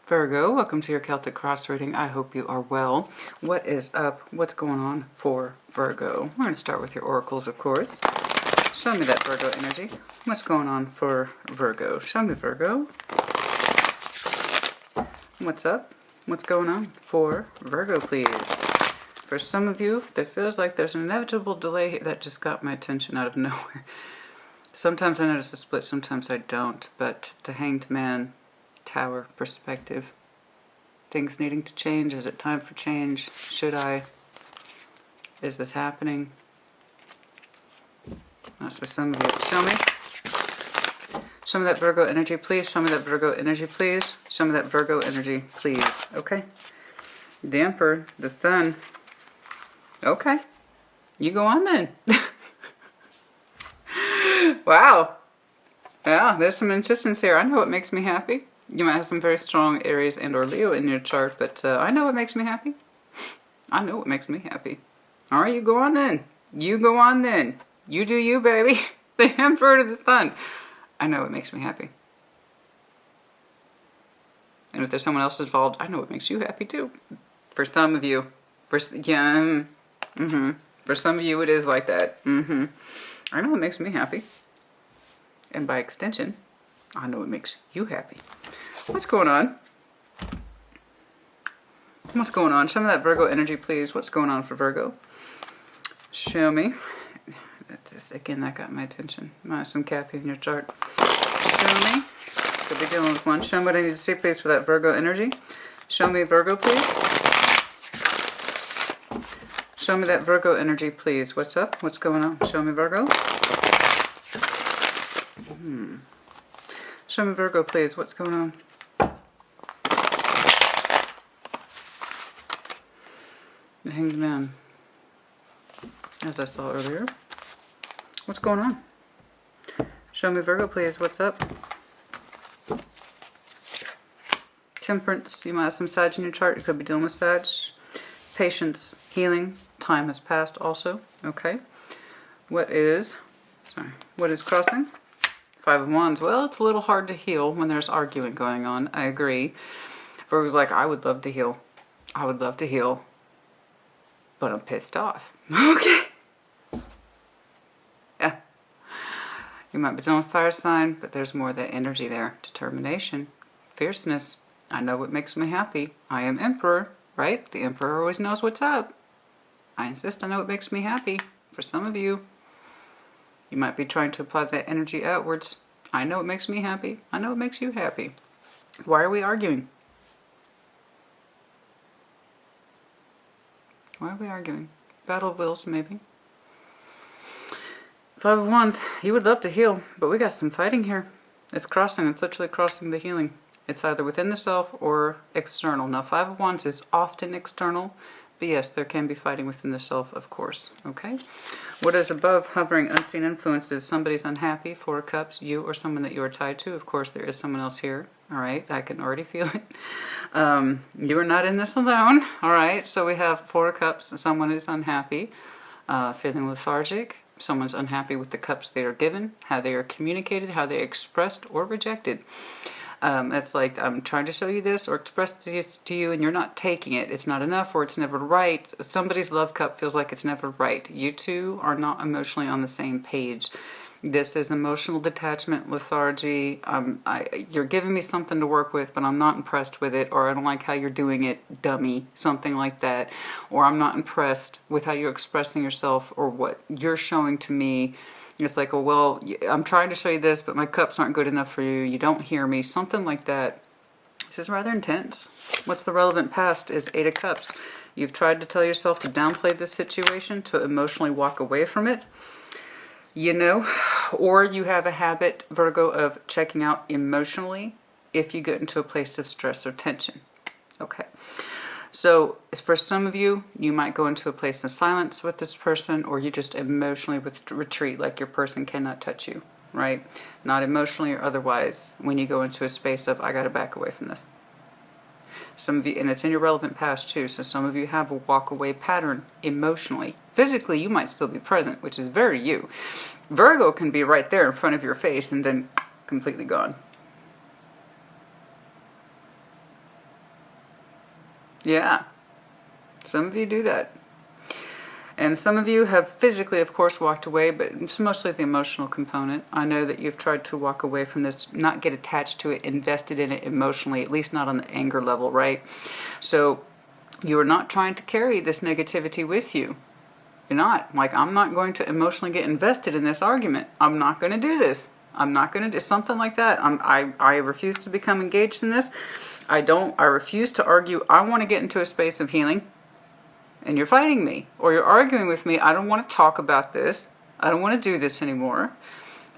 Virgo, welcome to your Celtic Cross reading. I hope you are well. What is up? What's going on for Virgo? We're going to start with your oracles, of course. Show me that Virgo energy. What's going on for Virgo? Show me, Virgo. What's up? What's going on for Virgo, please? For some of you, there feels like there's an inevitable delay here that just got my attention out of nowhere. Sometimes I notice a split, sometimes I don't, but the Hanged Man Tower perspective. Things needing to change. Is it time for change? Should I? Is this happening? That's for some of you. Show me. Show me that Virgo energy, please. Show me that Virgo energy, please. Show me that Virgo energy, please. Okay. The Emperor, the Sun. Okay. You go on then. Wow. Yeah, there's some insistence here. I know what makes me happy. You might have some very strong Aries and or Leo in your chart, but I know what makes me happy. I know what makes me happy. All right, you go on then. You go on then. You do you, baby. The Emperor to the Sun. I know what makes me happy. And if there's someone else involved, I know what makes you happy too. For some of you. For some of you, it is like that. I know what makes me happy. And by extension, I know what makes you happy. What's going on? What's going on? Show me that Virgo energy, please. What's going on for Virgo? Show me. Again, that got my attention. Some Cappy in your chart. Show me. Could be dealing with one. Show me what I need to see, please, for that Virgo energy. Show me Virgo, please. Show me that Virgo energy, please. What's up? What's going on? Show me Virgo. Show me Virgo, please. What's going on? The Hanged Man. As I saw earlier. What's going on? Show me Virgo, please. What's up? Temperance. You might have some Sag in your chart. You could be dealing with Sag. Patience. Healing. Time has passed also. Okay. What is crossing? Five of Wands. Well, it's a little hard to heal when there's arguing going on. I agree. Virgo's like, I would love to heal. I would love to heal. But I'm pissed off. Okay. Yeah. You might be dealing with fire sign, but there's more of that energy there. Determination. Fierceness. I know what makes me happy. I am Emperor, right? The Emperor always knows what's up. I insist I know what makes me happy. For some of you, you might be trying to apply that energy outwards. I know what makes me happy. I know what makes you happy. Why are we arguing? Why are we arguing? Battle of wills, maybe. Five of Wands. You would love to heal, but we got some fighting here. It's crossing. It's literally crossing the healing. It's either within the self or external. Now, Five of Wands is often external. But yes, there can be fighting within the self, of course. Okay? What is above hovering unseen influences? Somebody's unhappy. Four of Cups. You or someone that you are tied to. Of course, there is someone else here. All right? I can already feel it. You are not in this alone. All right? So we have Four of Cups. Someone is unhappy. Feeling lethargic. Someone's unhappy with the cups they are given. How they are communicated. How they are expressed or rejected. It's like I'm trying to show you this or express this to you and you're not taking it. It's not enough or it's never right. Somebody's love cup feels like it's never right. You two are not emotionally on the same page. This is emotional detachment, lethargy. You're giving me something to work with, but I'm not impressed with it, or I don't like how you're doing it, dummy, something like that. Or I'm not impressed with how you're expressing yourself or what you're showing to me. It's like, oh, well, I'm trying to show you this, but my cups aren't good enough for you. You don't hear me. Something like that. This is rather intense. What's the relevant past is Eight of Cups. You've tried to tell yourself to downplay this situation, to emotionally walk away from it. You know, or you have a habit, Virgo, of checking out emotionally if you get into a place of stress or tension. Okay. So for some of you, you might go into a place of silence with this person, or you just emotionally retreat, like your person cannot touch you, right? Not emotionally or otherwise, when you go into a space of, I got to back away from this. Some of you, and it's in your relevant past too, so some of you have a walk away pattern emotionally. Physically, you might still be present, which is very you. Virgo can be right there in front of your face and then completely gone. Yeah. Some of you do that. And some of you have physically, of course, walked away, but it's mostly the emotional component. I know that you've tried to walk away from this, not get attached to it, invested in it emotionally, at least not on the anger level, right? So you are not trying to carry this negativity with you. You're not. Like, I'm not going to emotionally get invested in this argument. I'm not going to do this. I'm not going to do something like that. I refuse to become engaged in this. I refuse to argue. I want to get into a space of healing. And you're fighting me, or you're arguing with me. I don't want to talk about this. I don't want to do this anymore.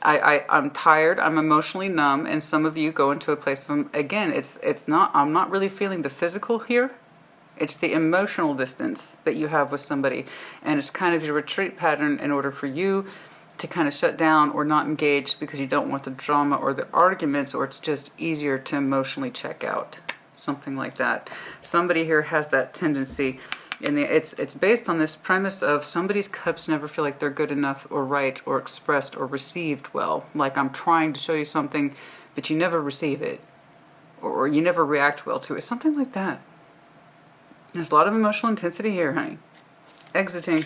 I'm tired. I'm emotionally numb. And some of you go into a place of, again, I'm not really feeling the physical here. It's the emotional distance that you have with somebody. And it's kind of your retreat pattern in order for you to kind of shut down or not engage because you don't want the drama or the arguments, or it's just easier to emotionally check out. Something like that. Somebody here has that tendency. And it's based on this premise of somebody's cups never feel like they're good enough or right or expressed or received well. Like, I'm trying to show you something, but you never receive it. Or you never react well to it. Something like that. There's a lot of emotional intensity here, honey. Exiting.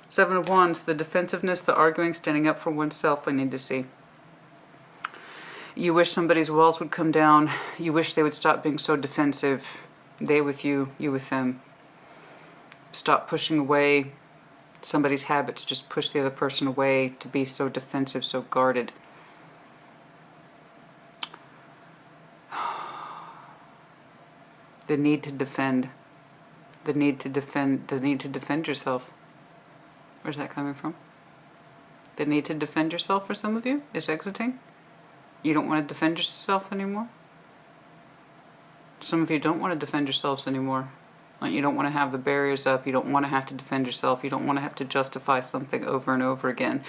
7 of Wands, the defensiveness, the arguing, standing up for oneself, I need to see. You wish somebody's walls would come down. You wish they would stop being so defensive. They with you, you with them. Stop pushing away somebody's habits. Just push the other person away to be so defensive, so guarded. The need to defend. The need to defend yourself. Where's that coming from? The need to defend yourself for some of you is exiting. You don't want to defend yourself anymore. Some of you don't want to defend yourselves anymore. Like, you don't want to have the barriers up. You don't want to have to defend yourself. You don't want to have to justify something over and over again.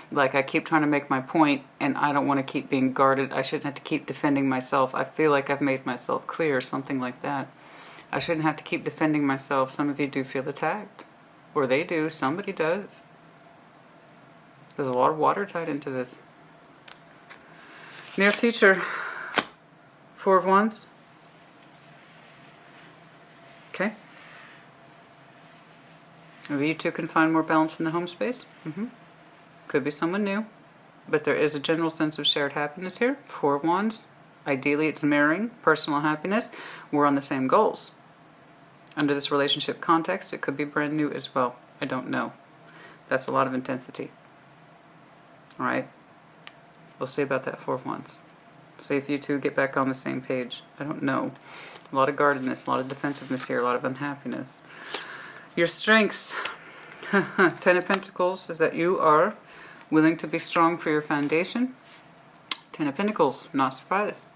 Like, I keep trying to make my point, and I don't want to keep being guarded. I shouldn't have to keep defending myself. I feel like I've made myself clear, something like that. I shouldn't have to keep defending myself. Some of you do feel attacked. Or they do. Somebody does. There's a lot of water tied into this. Near future. 4 of Wands. Okay. Maybe you two can find more balance in the home space. Could be someone new. But there is a general sense of shared happiness here. 4 of Wands. Ideally, it's mirroring personal happiness. We're on the same goals. Under this relationship context, it could be brand new as well. I don't know. That's a lot of intensity. All right? We'll see about that 4 of Wands. See if you two get back on the same page. I don't know. A lot of guardedness, a lot of defensiveness here, a lot of unhappiness. Your strengths. 10 of Pentacles is that you are willing to be strong for your foundation. 10 of Pentacles, not surprised.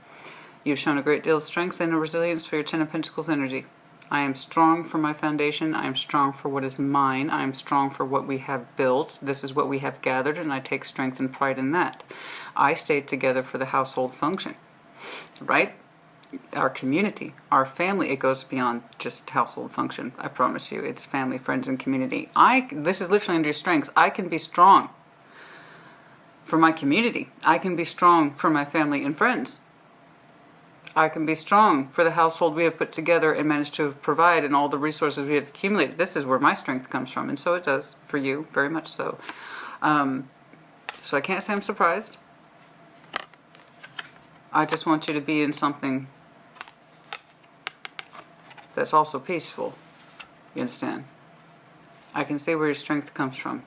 You've shown a great deal of strength and a resilience for your 10 of Pentacles energy. I am strong for my foundation. I am strong for what is mine. I am strong for what we have built. This is what we have gathered, and I take strength and pride in that. I stayed together for the household function, right? Our community, our family, it goes beyond just household function. I promise you, it's family, friends, and community. This is literally under your strengths. I can be strong for my community. I can be strong for my family and friends. I can be strong for the household we have put together and managed to provide and all the resources we have accumulated. This is where my strength comes from, and so it does for you, very much so. So I can't say I'm surprised. I just want you to be in something that's also peaceful. You understand? I can see where your strength comes from.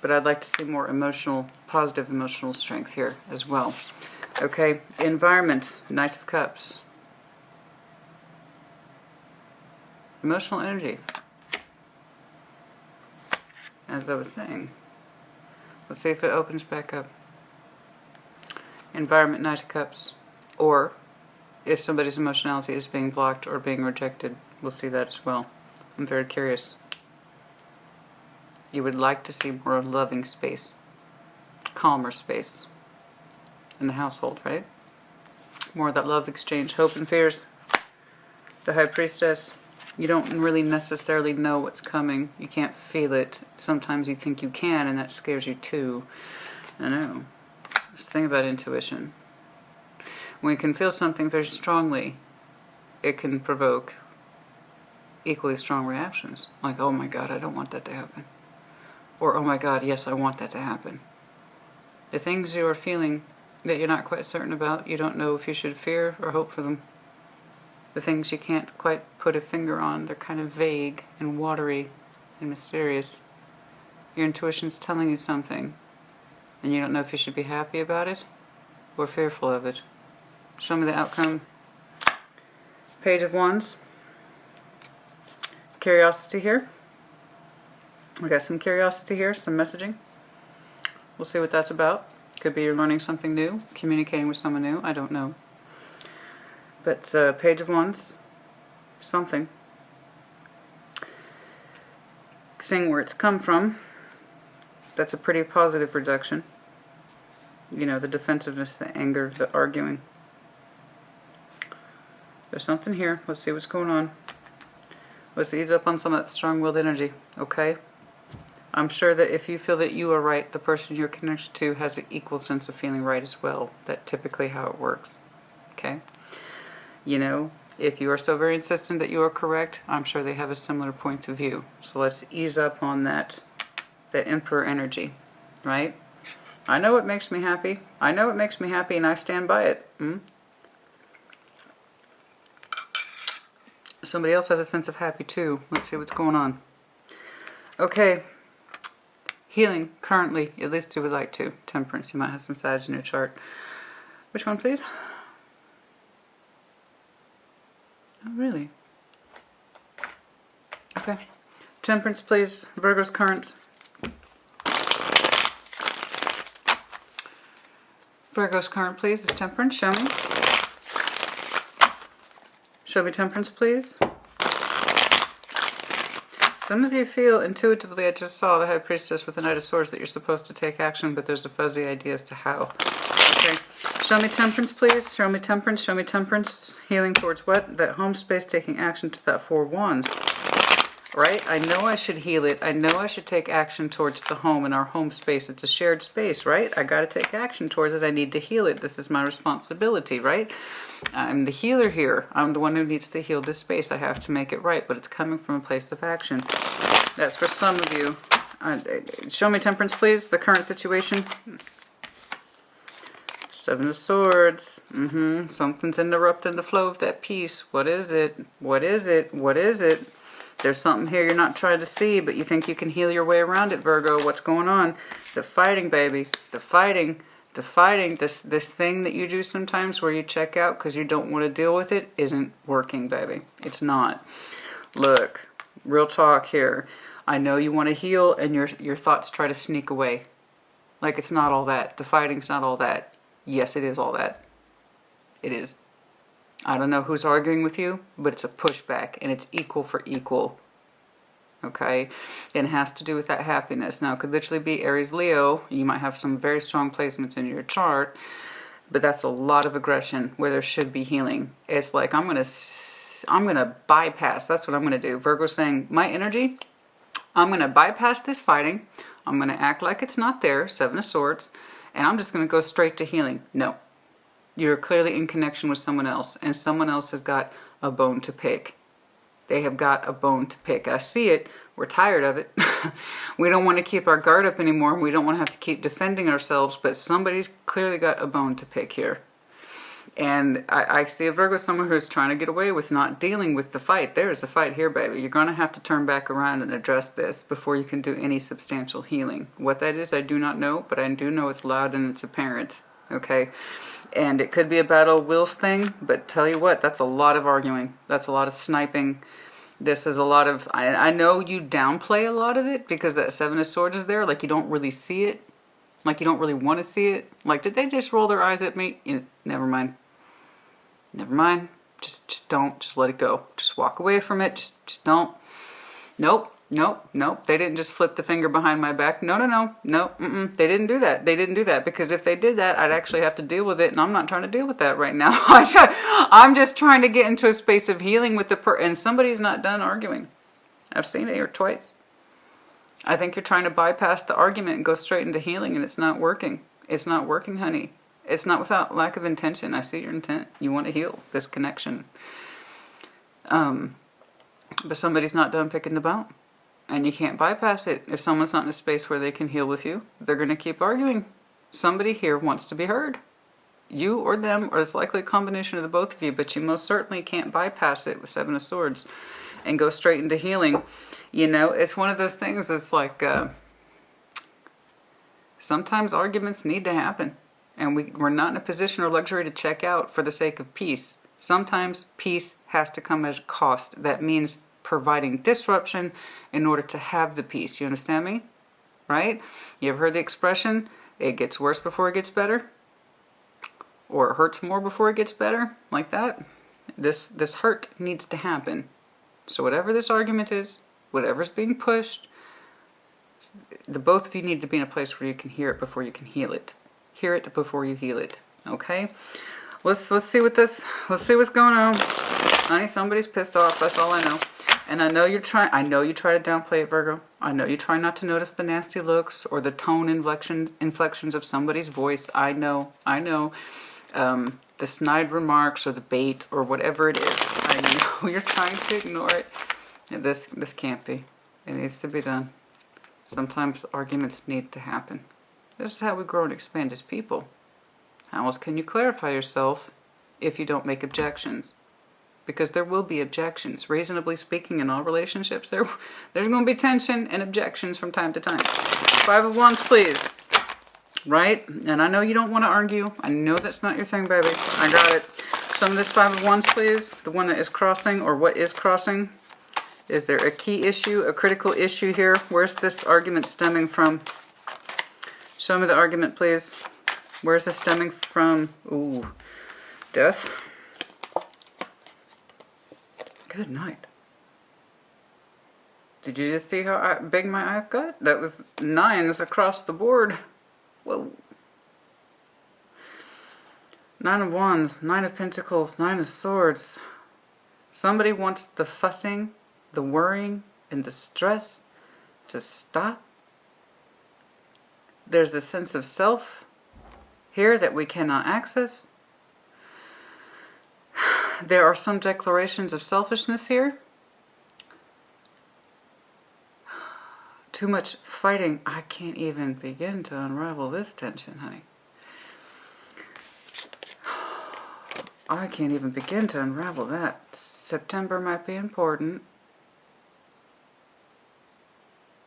But I'd like to see more emotional, positive emotional strength here as well. Okay, environment, Knight of Cups. Emotional energy. As I was saying. Let's see if it opens back up. Environment, Knight of Cups. Or if somebody's emotionality is being blocked or being rejected, we'll see that as well. I'm very curious. You would like to see more loving space, calmer space in the household, right? More of that love exchange, hope and fears. The High Priestess. You don't really necessarily know what's coming. You can't feel it. Sometimes you think you can, and that scares you too. I know. Just think about intuition. When you can feel something very strongly, it can provoke equally strong reactions. Like, oh my God, I don't want that to happen. Or, oh my God, yes, I want that to happen. The things you are feeling that you're not quite certain about, you don't know if you should fear or hope for them. The things you can't quite put a finger on, they're kind of vague and watery and mysterious. Your intuition's telling you something, and you don't know if you should be happy about it or fearful of it. Show me the outcome. Page of Wands. Curiosity here. We got some curiosity here, some messaging. We'll see what that's about. Could be you're learning something new, communicating with someone new, I don't know. But Page of Wands, something. Seeing where it's come from, that's a pretty positive reduction. You know, the defensiveness, the anger, the arguing. There's something here. Let's see what's going on. Let's ease up on some of that strong-willed energy, okay? I'm sure that if you feel that you are right, the person you're connected to has an equal sense of feeling right as well. That's typically how it works, okay? You know, if you are so very insistent that you are correct, I'm sure they have a similar point of view. So let's ease up on that Emperor energy, right? I know it makes me happy. I know it makes me happy, and I stand by it. Somebody else has a sense of happy too. Let's see what's going on. Okay. Healing currently, at least you would like to. Temperance, you might have some Sag in your chart. Which one, please? Oh, really? Okay. Temperance, please. Virgo's current. Virgo's current, please, is Temperance. Show me. Show me Temperance, please. Some of you feel intuitively, I just saw the High Priestess with the Knight of Swords, that you're supposed to take action, but there's a fuzzy idea as to how. Okay. Show me Temperance, please. Show me Temperance. Show me Temperance. Healing towards what? That home space, taking action to that Four of Wands. Right? I know I should heal it. I know I should take action towards the home and our home space. It's a shared space, right? I got to take action towards it. I need to heal it. This is my responsibility, right? I'm the healer here. I'm the one who needs to heal this space. I have to make it right, but it's coming from a place of action. That's for some of you. Show me Temperance, please. The current situation. Seven of Swords. Something's interrupting the flow of that peace. What is it? What is it? What is it? There's something here you're not trying to see, but you think you can heal your way around it, Virgo. What's going on? The fighting, baby. The fighting. The fighting. This thing that you do sometimes where you check out because you don't want to deal with it isn't working, baby. It's not. Look, real talk here. I know you want to heal and your thoughts try to sneak away. Like it's not all that. The fighting's not all that. Yes, it is all that. It is. I don't know who's arguing with you, but it's a pushback, and it's equal for equal. Okay? It has to do with that happiness. Now, it could literally be Aries, Leo. You might have some very strong placements in your chart, but that's a lot of aggression where there should be healing. It's like, I'm gonna bypass. That's what I'm going to do. Virgo's saying, my energy, I'm going to bypass this fighting. I'm going to act like it's not there, Seven of Swords, and I'm just going to go straight to healing. No. You're clearly in connection with someone else, and someone else has got a bone to pick. They have got a bone to pick. I see it. We're tired of it. We don't want to keep our guard up anymore. We don't want to have to keep defending ourselves, but somebody's clearly got a bone to pick here. And I see a Virgo, someone who's trying to get away with not dealing with the fight. There is a fight here, baby. You're going to have to turn back around and address this before you can do any substantial healing. What that is, I do not know, but I do know it's loud and it's apparent. Okay? And it could be a battle of wills thing, but tell you what, that's a lot of arguing. That's a lot of sniping. This is a lot of... I know you downplay a lot of it because that Seven of Swords is there. Like, you don't really see it. Like, you don't really want to see it. Like, did they just roll their eyes at me? Never mind. Never mind. Just don't. Just let it go. Just walk away from it. Just don't. Nope. They didn't just flip the finger behind my back. No. They didn't do that. They didn't do that because if they did that, I'd actually have to deal with it, and I'm not trying to deal with that right now. I'm just trying to get into a space of healing with and somebody's not done arguing. I've seen it here twice. I think you're trying to bypass the argument and go straight into healing, and it's not working. It's not working, honey. It's not without lack of intention. I see your intent. You want to heal this connection. But somebody's not done picking the bone. And you can't bypass it. If someone's not in a space where they can heal with you, they're going to keep arguing. Somebody here wants to be heard. You or them, or it's likely a combination of the both of you, but you most certainly can't bypass it with Seven of Swords and go straight into healing. You know, it's one of those things that's like, sometimes arguments need to happen. And we're not in a position or luxury to check out for the sake of peace. Sometimes peace has to come at a cost. That means providing disruption in order to have the peace. You understand me? Right? You ever heard the expression, it gets worse before it gets better? Or it hurts more before it gets better? Like that? This hurt needs to happen. So whatever this argument is, whatever's being pushed, the both of you need to be in a place where you can hear it before you can heal it. Hear it before you heal it. Okay? Let's see let's see what's going on. Honey, somebody's pissed off, that's all I know. And I know you try to downplay it, Virgo. I know you try not to notice the nasty looks or the tone inflections of somebody's voice. I know. The snide remarks or the bait or whatever it is. I know you're trying to ignore it. This can't be. It needs to be done. Sometimes arguments need to happen. This is how we grow and expand as people. How else can you clarify yourself if you don't make objections? Because there will be objections. Reasonably speaking, in all relationships, there's going to be tension and objections from time to time. Five of Wands, please. Right? And I know you don't want to argue. I know that's not your thing, baby. I got it. Some of this Five of Wands, please. The one that is crossing, or what is crossing. Is there a key issue, a critical issue here? Where's this argument stemming from? Show me the argument, please. Where's this stemming from? Ooh. Death. Good night. Did you just see how big my eyes got? That was 9s across the board. Whoa. 9 of Wands, 9 of Pentacles, 9 of Swords. Somebody wants the fussing, the worrying, and the stress to stop. There's a sense of self here that we cannot access. There are some declarations of selfishness here. Too much fighting. I can't even begin to unravel this tension, honey. I can't even begin to unravel that. September might be important.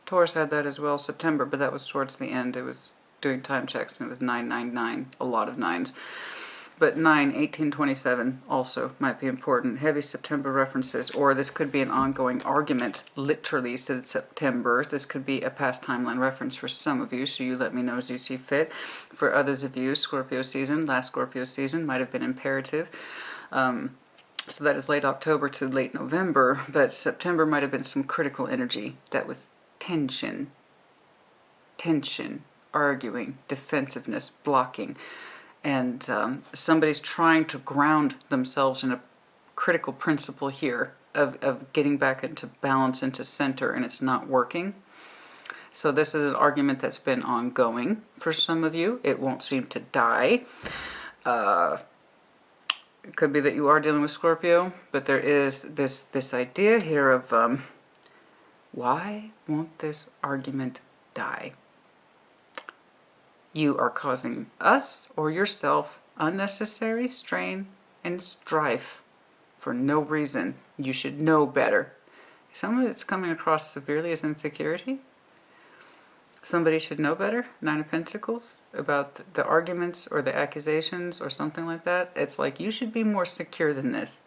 Taurus had that as well, September, but that was towards the end. It was doing time checks and it was 999, a lot of 9s. But 9/18/27 also might be important. Heavy September references, or this could be an ongoing argument, literally since September. This could be a past timeline reference for some of you, so you let me know as you see fit. For others of you, Scorpio season, last Scorpio season might have been imperative. So that is late October to late November, but September might have been some critical energy that was tension, arguing, defensiveness, blocking. And somebody's trying to ground themselves in a critical principle here of getting back into balance, into center, and it's not working. So this is an argument that's been ongoing for some of you. It won't seem to die. It could be that you are dealing with Scorpio, but there is this idea here of why won't this argument die? You are causing us or yourself unnecessary strain and strife for no reason. You should know better. Someone that's coming across severely as insecurity. Somebody should know better. 9 of Pentacles, about the arguments or the accusations or something like that. It's like you should be more secure than this.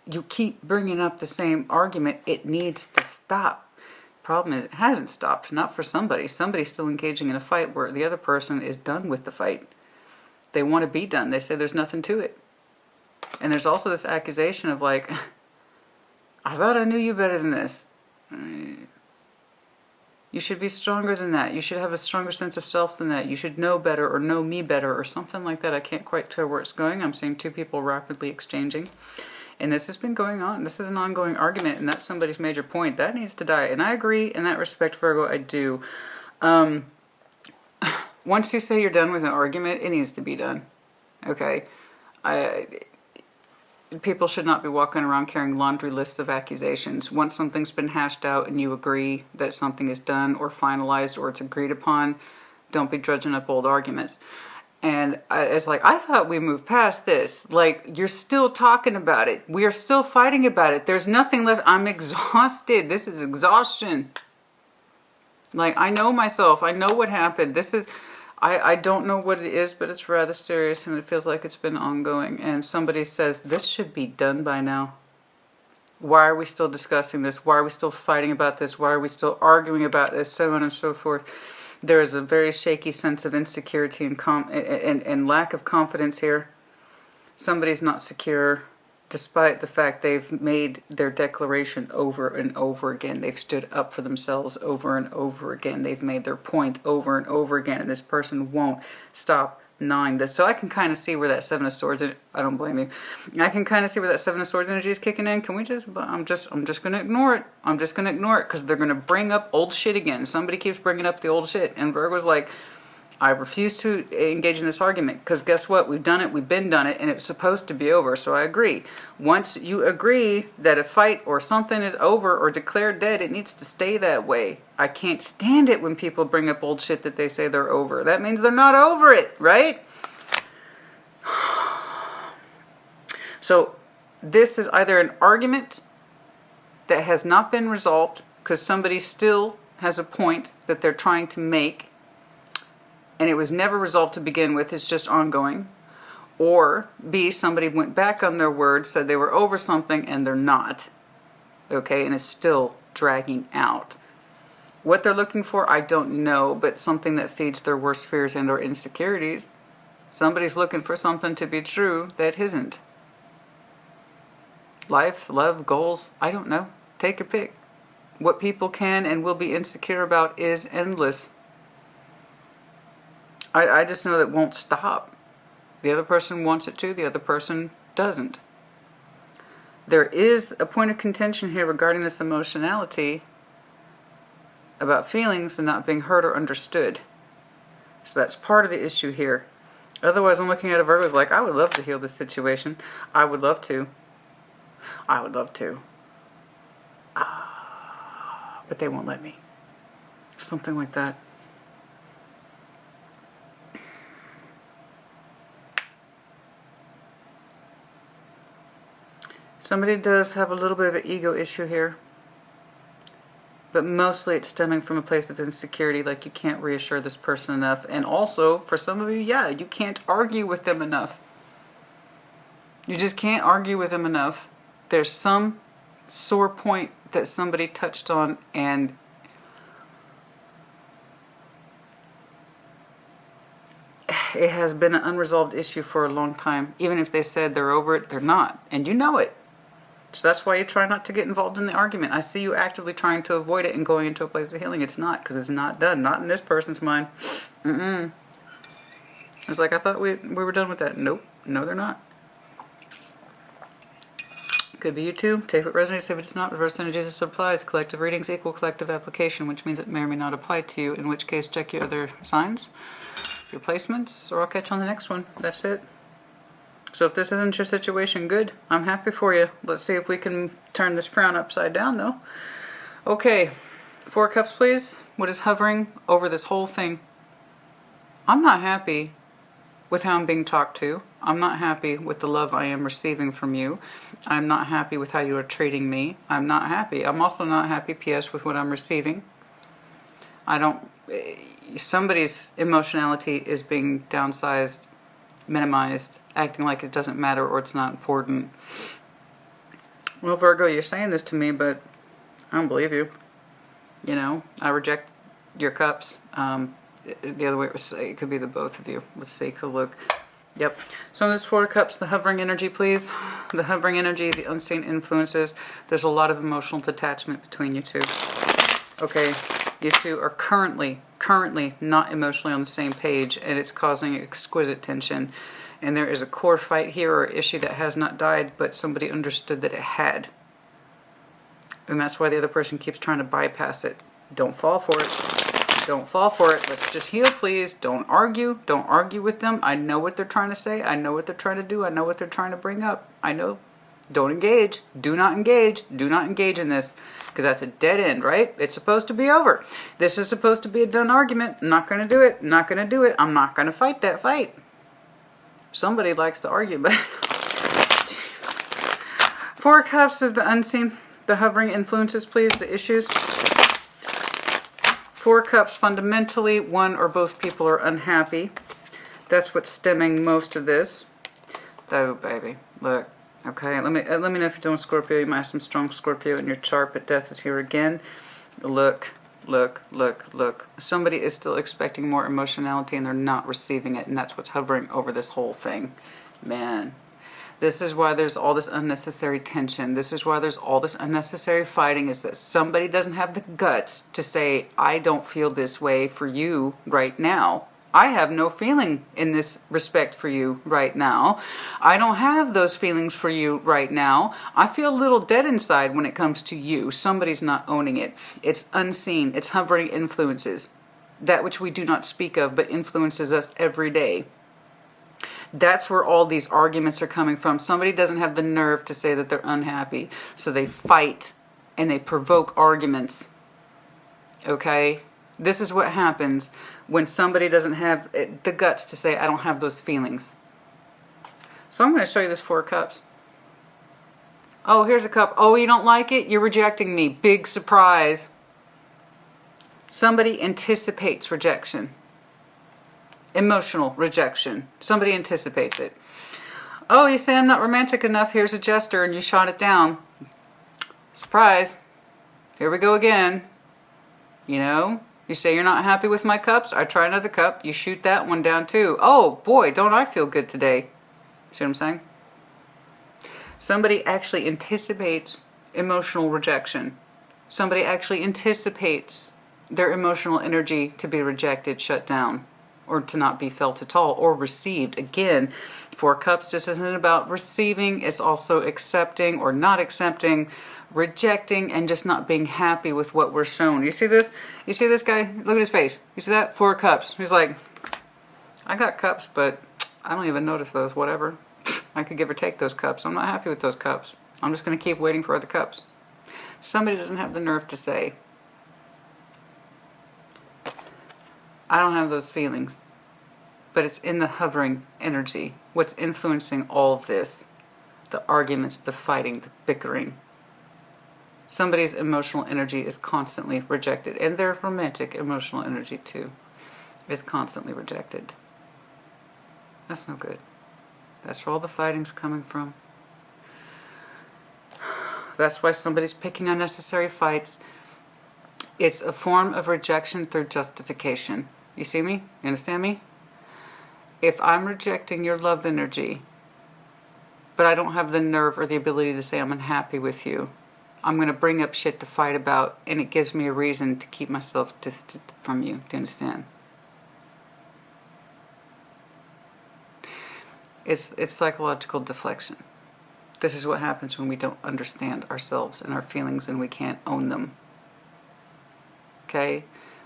You keep bringing up the same argument. It needs to stop. Problem is, it hasn't stopped. Not for somebody. Somebody's still engaging in a fight where the other person is done with the fight. They want to be done. They say there's nothing to it. And there's also this accusation of like, I thought I knew you better than this. You should be stronger than that. You should have a stronger sense of self than that. You should know better or know me better or something like that. I can't quite tell where it's going. I'm seeing two people rapidly exchanging. And this has been going on. This is an ongoing argument, and that's somebody's major point. That needs to die. And I agree in that respect, Virgo, I do. Once you say you're done with an argument, it needs to be done. Okay? People should not be walking around carrying laundry lists of accusations. Once something's been hashed out and you agree that something is done or finalized or it's agreed upon, don't be dredging up old arguments. And it's like, I thought we moved past this. Like, you're still talking about it. We are still fighting about it. There's nothing left. I'm exhausted. This is exhaustion. Like, I know myself. I know what happened. This is... I don't know what it is, but it's rather serious and it feels like it's been ongoing. And somebody says, this should be done by now. Why are we still discussing this? Why are we still fighting about this? Why are we still arguing about this? So on and so forth. There is a very shaky sense of insecurity and lack of confidence here. Somebody's not secure, despite the fact they've made their declaration over and over again. They've stood up for themselves over and over again. They've made their point over and over again, and this person won't stop denying this. So I can kind of see where that Seven of Swords, I don't blame you. I can kind of see where that Seven of Swords energy is kicking in. Can we just, I'm just going to ignore it. I'm just going to ignore it because they're going to bring up old shit again. Somebody keeps bringing up the old shit. And Virgo's like, I refuse to engage in this argument because guess what? We've done it. We've been done it and it's supposed to be over. So I agree. Once you agree that a fight or something is over or declared dead, it needs to stay that way. I can't stand it when people bring up old shit that they say they're over. That means they're not over it, right? So this is either an argument that has not been resolved because somebody still has a point that they're trying to make and it was never resolved to begin with, it's just ongoing. Or B, somebody went back on their word, said they were over something and they're not. Okay, and it's still dragging out. What they're looking for, I don't know, but something that feeds their worst fears and or insecurities. Somebody's looking for something to be true that isn't. Life, love, goals, I don't know. Take your pick. What people can and will be insecure about is endless. I just know that won't stop. The other person wants it to, the other person doesn't. There is a point of contention here regarding this emotionality about feelings and not being heard or understood. So that's part of the issue here. Otherwise, I'm looking at a Virgo like, I would love to heal this situation. I would love to. I would love to. But they won't let me. Something like that. Somebody does have a little bit of an ego issue here. But mostly it's stemming from a place of insecurity, like you can't reassure this person enough. And also, for some of you, yeah, you can't argue with them enough. You just can't argue with them enough. There's some sore point that somebody touched on and it has been an unresolved issue for a long time. Even if they said they're over it, they're not. And you know it. So that's why you try not to get involved in the argument. I see you actively trying to avoid it and going into a place of healing. It's not, because it's not done. Not in this person's mind. It's like, I thought we were done with that. Nope. No, they're not. Could be you too. Take what resonates, if it's not. Reverse energies as applies. Collective readings equal collective application, which means it may or may not apply to you, in which case check your other signs, your placements, or I'll catch you on the next one. That's it. So if this isn't your situation, good. I'm happy for you. Let's see if we can turn this frown upside down, though. Okay. 4 Cups, please. What is hovering over this whole thing? I'm not happy with how I'm being talked to. I'm not happy with the love I am receiving from you. I'm not happy with how you are treating me. I'm not happy. I'm also not happy, P.S., with what I'm receiving. Somebody's emotionality is being downsized, minimized, acting like it doesn't matter or it's not important. Well, Virgo, you're saying this to me, but I don't believe you. You know, I reject your cups. The other way, it could be the both of you. Let's take a look. Yep. So in this 4 Cups, the hovering energy, please. The hovering energy, the unseen influences. There's a lot of emotional detachment between you two. Okay. You two are currently not emotionally on the same page, and it's causing exquisite tension. And there is a core fight here or issue that has not died, but somebody understood that it had. And that's why the other person keeps trying to bypass it. Don't fall for it. Don't fall for it. Let's just heal, please. Don't argue. Don't argue with them. I know what they're trying to say. I know what they're trying to do. I know what they're trying to bring up. I know. Don't engage. Do not engage. Do not engage in this, because that's a dead end, right? It's supposed to be over. This is supposed to be a done argument. I'm not going to do it. I'm not going to do it. I'm not going to fight that fight. Somebody likes to argue, but... Four of Cups is the unseen, the hovering influences, please, the issues. Four of Cups, fundamentally, one or both people are unhappy. That's what's stemming most of this. Oh, baby, look. Okay, let me know if you're doing Scorpio. You might have some strong Scorpio in your chart, but death is here again. Look, look, look, look. Somebody is still expecting more emotionality and they're not receiving it, and that's what's hovering over this whole thing. Man. This is why there's all this unnecessary tension. This is why there's all this unnecessary fighting, is that somebody doesn't have the guts to say, I don't feel this way for you right now. I have no feeling in this respect for you right now. I don't have those feelings for you right now. I feel a little dead inside when it comes to you. Somebody's not owning it. It's unseen. It's hovering influences. That which we do not speak of, but influences us every day. That's where all these arguments are coming from. Somebody doesn't have the nerve to say that they're unhappy. So they fight and they provoke arguments. Okay? This is what happens when somebody doesn't have the guts to say, I don't have those feelings. So I'm going to show you this Four of Cups. Oh, here's a cup. Oh, you don't like it? You're rejecting me. Big surprise. Somebody anticipates rejection. Emotional rejection. Somebody anticipates it. Oh, you say I'm not romantic enough. Here's a jester, and you shot it down. Surprise. Here we go again. You know, you say you're not happy with my cups. I try another cup. You shoot that one down too. Oh boy, don't I feel good today. See what I'm saying? Somebody actually anticipates emotional rejection. Somebody actually anticipates their emotional energy to be rejected, shut down, or to not be felt at all, or received. Again, Four Cups just isn't about receiving, it's also accepting or not accepting, rejecting, and just not being happy with what we're shown. You see this? You see this guy? Look at his face. You see that? Four Cups. He's like, I got cups, but I don't even notice those, whatever. I could give or take those cups. I'm not happy with those cups. I'm just going to keep waiting for other cups. Somebody doesn't have the nerve to say, I don't have those feelings, but it's in the hovering energy. What's influencing all of this? The arguments, the fighting, the bickering. Somebody's emotional energy is constantly rejected, and their romantic emotional energy too is constantly rejected. That's no good. That's where all the fighting's coming from. That's why somebody's picking unnecessary fights. It's a form of rejection through justification. You see me? You understand me? If I'm rejecting your love energy, but I don't have the nerve or the ability to say I'm unhappy with you, I'm going to bring up shit to fight about, and it gives me a reason to keep myself distant from you. Do you understand? It's psychological deflection. This is what happens when we don't understand ourselves and our feelings and we can't own them. Okay?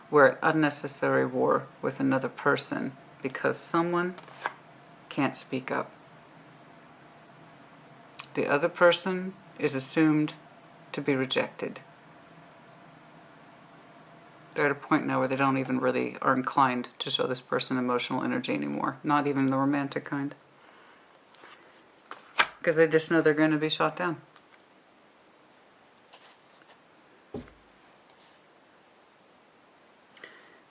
We're at unnecessary war with another person because someone can't speak up. The other person is assumed to be rejected. They're at a point now where they don't even really are inclined to show this person emotional energy anymore. Not even the romantic kind. Because they just know they're going to be shot down.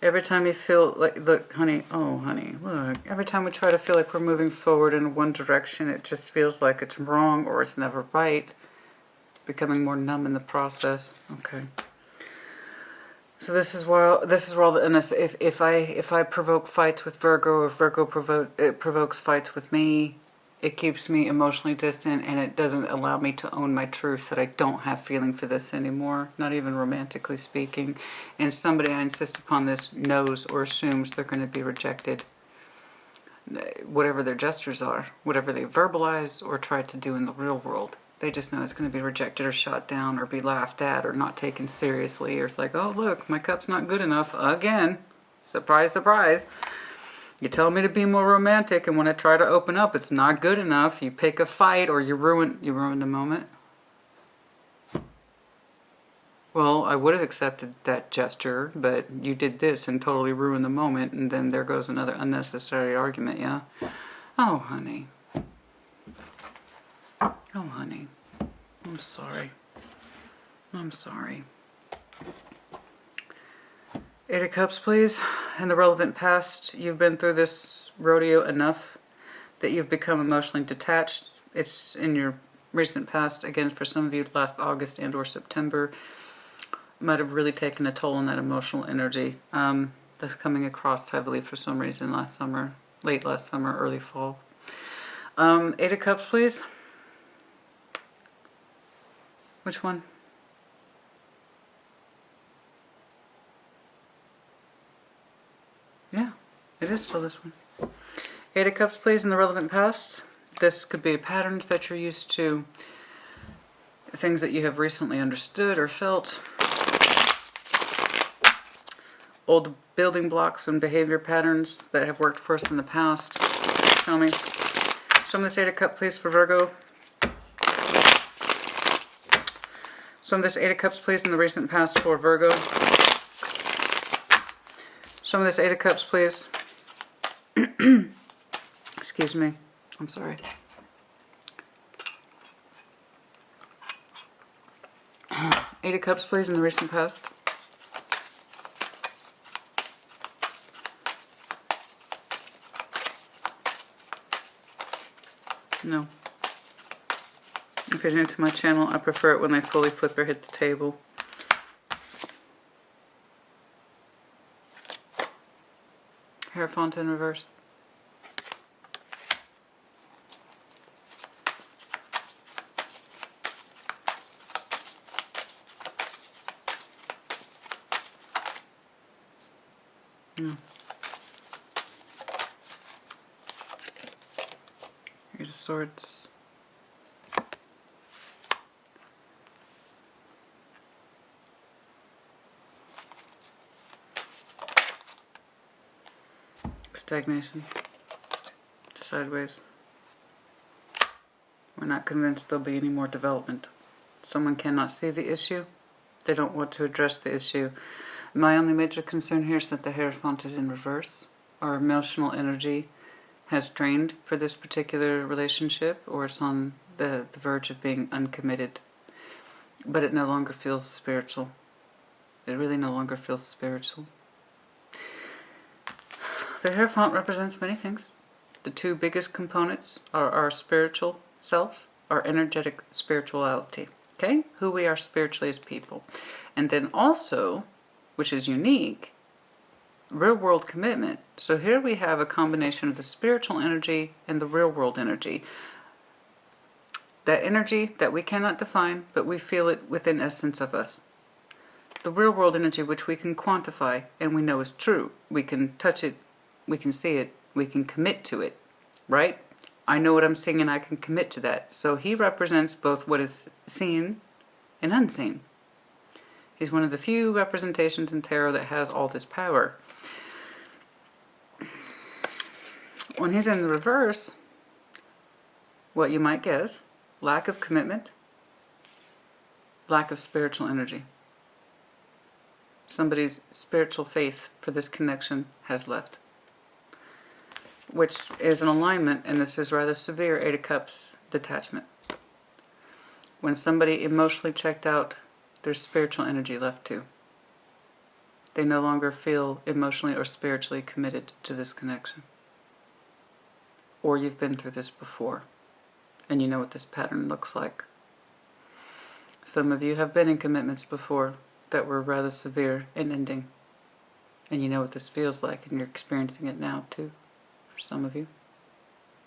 Every time you feel like, look, honey, oh, honey, look. Every time we try to feel like we're moving forward in one direction, it just feels like it's wrong or it's never right. Becoming more numb in the process. Okay. So this is where all the if I provoke fights with Virgo, or Virgo provokes fights with me, it keeps me emotionally distant, and it doesn't allow me to own my truth that I don't have feeling for this anymore, not even romantically speaking. And somebody, I insist upon this, knows or assumes they're going to be rejected. Whatever their gestures are, whatever they verbalize or try to do in the real world, They just know it's going to be rejected or shot down or be laughed at or not taken seriously. Or it's like, oh, look, my cup's not good enough again. Surprise, surprise. You tell me to be more romantic, and when I try to open up, it's not good enough. You pick a fight or you ruin the moment. Well, I would have accepted that gesture, but you did this and totally ruined the moment, and then there goes another unnecessary argument, yeah? Oh, honey. Oh, honey. I'm sorry. I'm sorry. Eight of Cups, please. In the relevant past, you've been through this rodeo enough that you've become emotionally detached. It's in your recent past, again, for some of you, last August and or September. Might have really taken a toll on that emotional energy. That's coming across heavily for some reason last summer, late last summer, early fall. Eight of Cups, please. Which one? Yeah, it is still this one. Eight of Cups, please, in the relevant past. This could be patterns that you're used to, things that you have recently understood or felt, old building blocks and behavior patterns that have worked for us in the past. Show me this Eight of Cups, please, for Virgo. Show me this Eight of Cups, please, in the recent past for Virgo. Show me this Eight of Cups, please. Excuse me. I'm sorry. Eight of Cups, please, in the recent past. No. If you're new to my channel, I prefer it when they fully flip or hit the table. Hierophant in reverse. No. Eight of Swords. Stagnation. Sideways. We're not convinced there'll be any more development. Someone cannot see the issue. They don't want to address the issue. My only major concern here is that the Hierophant is in reverse. Our emotional energy has drained for this particular relationship, or it's on the verge of being uncommitted. But it no longer feels spiritual. It really no longer feels spiritual. The Hierophant represents many things. The two biggest components are our spiritual selves, our energetic spirituality, okay? Who we are spiritually as people. And then also, which is unique, real world commitment. So here we have a combination of the spiritual energy and the real world energy. That energy that we cannot define, but we feel it within essence of us. The real world energy, which we can quantify and we know is true. We can touch it, we can see it, we can commit to it, right? I know what I'm seeing and I can commit to that. So he represents both what is seen and unseen. He's one of the few representations in tarot that has all this power. When he's in the reverse, what you might guess, lack of commitment, lack of spiritual energy. Somebody's spiritual faith for this connection has left, which is an alignment, and this is rather severe Eight of Cups detachment. When somebody emotionally checked out, there's spiritual energy left too. They no longer feel emotionally or spiritually committed to this connection. Or you've been through this before, and you know what this pattern looks like. Some of you have been in commitments before that were rather severe and ending, and you know what this feels like, and you're experiencing it now too. For some of you,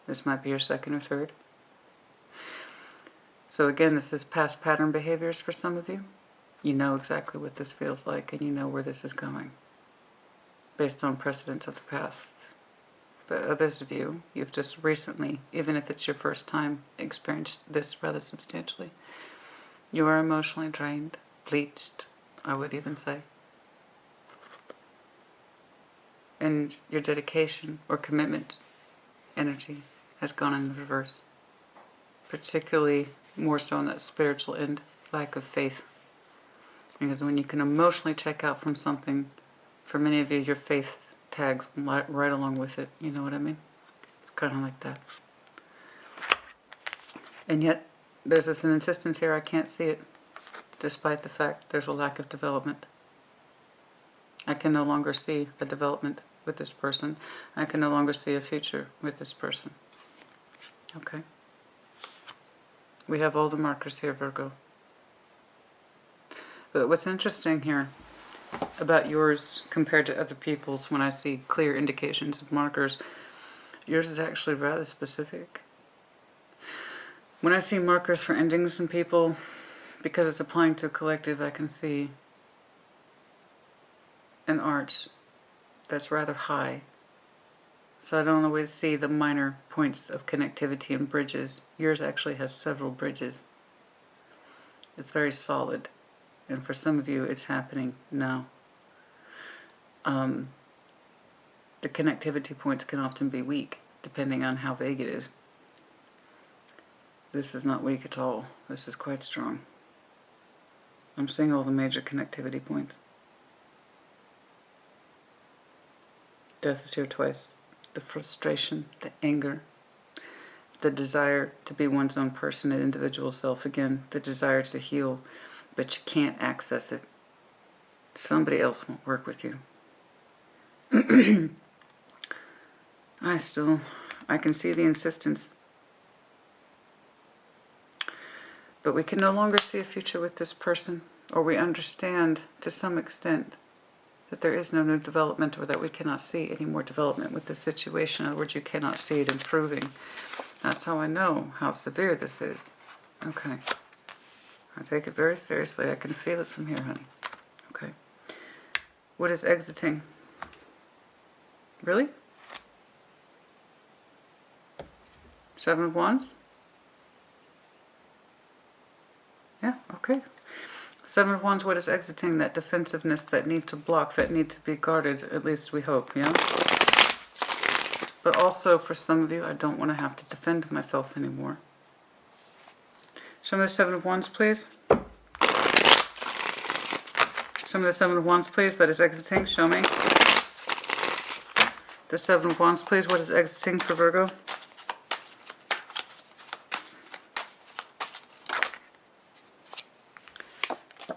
this might be your second or third. So again, this is past pattern behaviors for some of you. You know exactly what this feels like, and you know where this is going based on precedents of the past. But others of you, you've just recently, even if it's your first time, experienced this rather substantially. You are emotionally drained, bleached, I would even say. And your dedication or commitment energy has gone in reverse. Particularly more so on that spiritual end, lack of faith. Because when you can emotionally check out from something, for many of you, your faith tags right along with it. You know what I mean? It's kind of like that. And yet, there's this an insistence here, I can't see it, despite the fact there's a lack of development. I can no longer see a development with this person. I can no longer see a future with this person. Okay? We have all the markers here, Virgo. But what's interesting here about yours compared to other people's, when I see clear indications of markers, yours is actually rather specific. When I see markers for endings in people, because it's applying to a collective, I can see an arch that's rather high. So I don't always see the minor points of connectivity and bridges. Yours actually has several bridges. It's very solid. And for some of you, it's happening now. The connectivity points can often be weak, depending on how vague it is. This is not weak at all. This is quite strong. I'm seeing all the major connectivity points. Death is here twice. The frustration, the anger, the desire to be one's own person and individual self again, the desire to heal, but you can't access it. Somebody else won't work with you. I can see the insistence. But we can no longer see a future with this person, or we understand to some extent that there is no new development, or that we cannot see any more development with this situation. In other words, you cannot see it improving. That's how I know how severe this is. Okay. I take it very seriously. I can feel it from here, honey. Okay. What is exiting? Really? Seven of Wands? Yeah, okay. Seven of Wands, what is exiting? That defensiveness, that need to block, that need to be guarded, at least we hope, yeah? But also, for some of you, I don't want to have to defend myself anymore. Show me the Seven of Wands, please. Show me the Seven of Wands, please, that is exiting. Show me. The Seven of Wands, please, what is exiting for Virgo?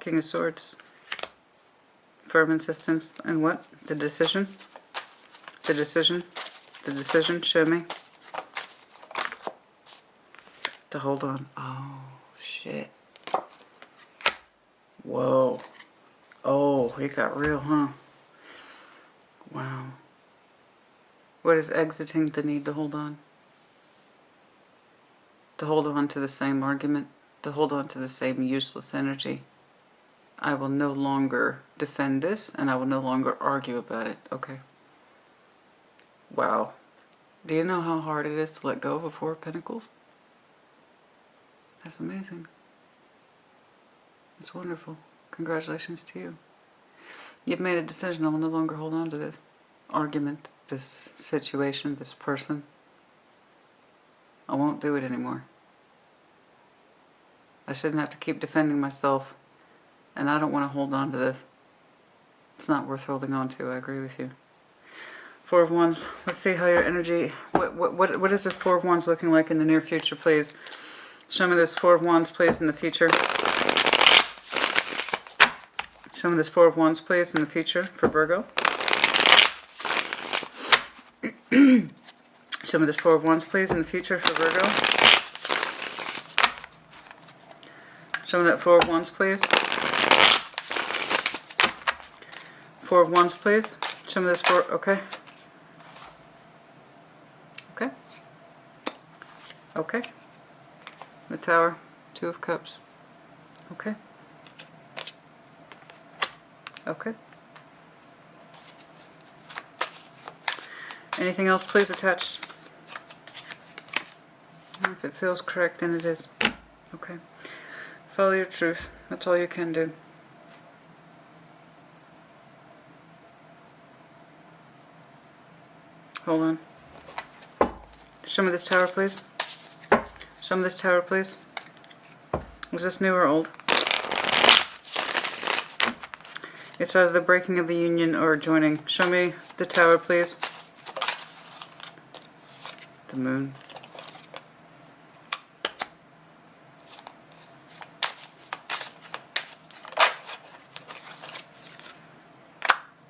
King of Swords. Firm insistence. And what? The decision. The decision. The decision. Show me. To hold on. Oh, shit. Whoa. Oh, it got real, huh? Wow. What is exiting? The need to hold on. To hold on to the same argument. To hold on to the same useless energy. I will no longer defend this, and I will no longer argue about it. Okay. Wow. Do you know how hard it is to let go of a Four of Pentacles? That's amazing. It's wonderful. Congratulations to you. You've made a decision. I will no longer hold on to this argument, this situation, this person. I won't do it anymore. I shouldn't have to keep defending myself. And I don't want to hold on to this. It's not worth holding on to. I agree with you. Four of Wands. Let's see how your energy... What is this Four of Wands looking like in the near future, please? Show me this Four of Wands, please, in the future. Show me this Four of Wands, please, in the future for Virgo. Show me this Four of Wands, please, in the future for Virgo. Show me that Four of Wands, please. Four of Wands, please. Show me this four. Okay. Okay. Okay. The Tower. Two of Cups. Okay. Okay. Anything else, please, attached? If it feels correct, then it is. Okay. Follow your truth. That's all you can do. Hold on. Show me this tower, please. Show me this tower, please. Is this new or old? It's either the breaking of the union or joining. Show me the tower, please. The moon.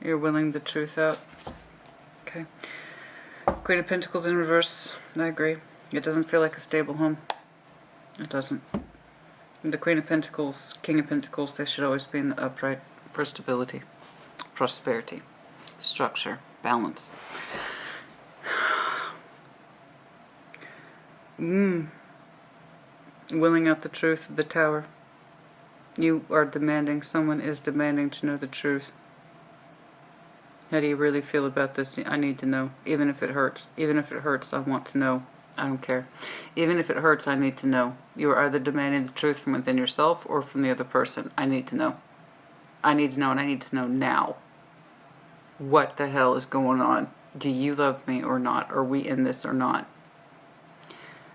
You're willing the truth out. Okay. Queen of Pentacles in reverse. I agree. It doesn't feel like a stable home. It doesn't. The Queen of Pentacles, King of Pentacles, they should always be in the upright for stability, prosperity, structure, balance. Willing out the truth of the tower. You are demanding, someone is demanding to know the truth. How do you really feel about this? I need to know. Even if it hurts. Even if it hurts, I want to know. I don't care. Even if it hurts, I need to know. You are either demanding the truth from within yourself or from the other person. I need to know. I need to know, and I need to know now. What the hell is going on? Do you love me or not? Are we in this or not?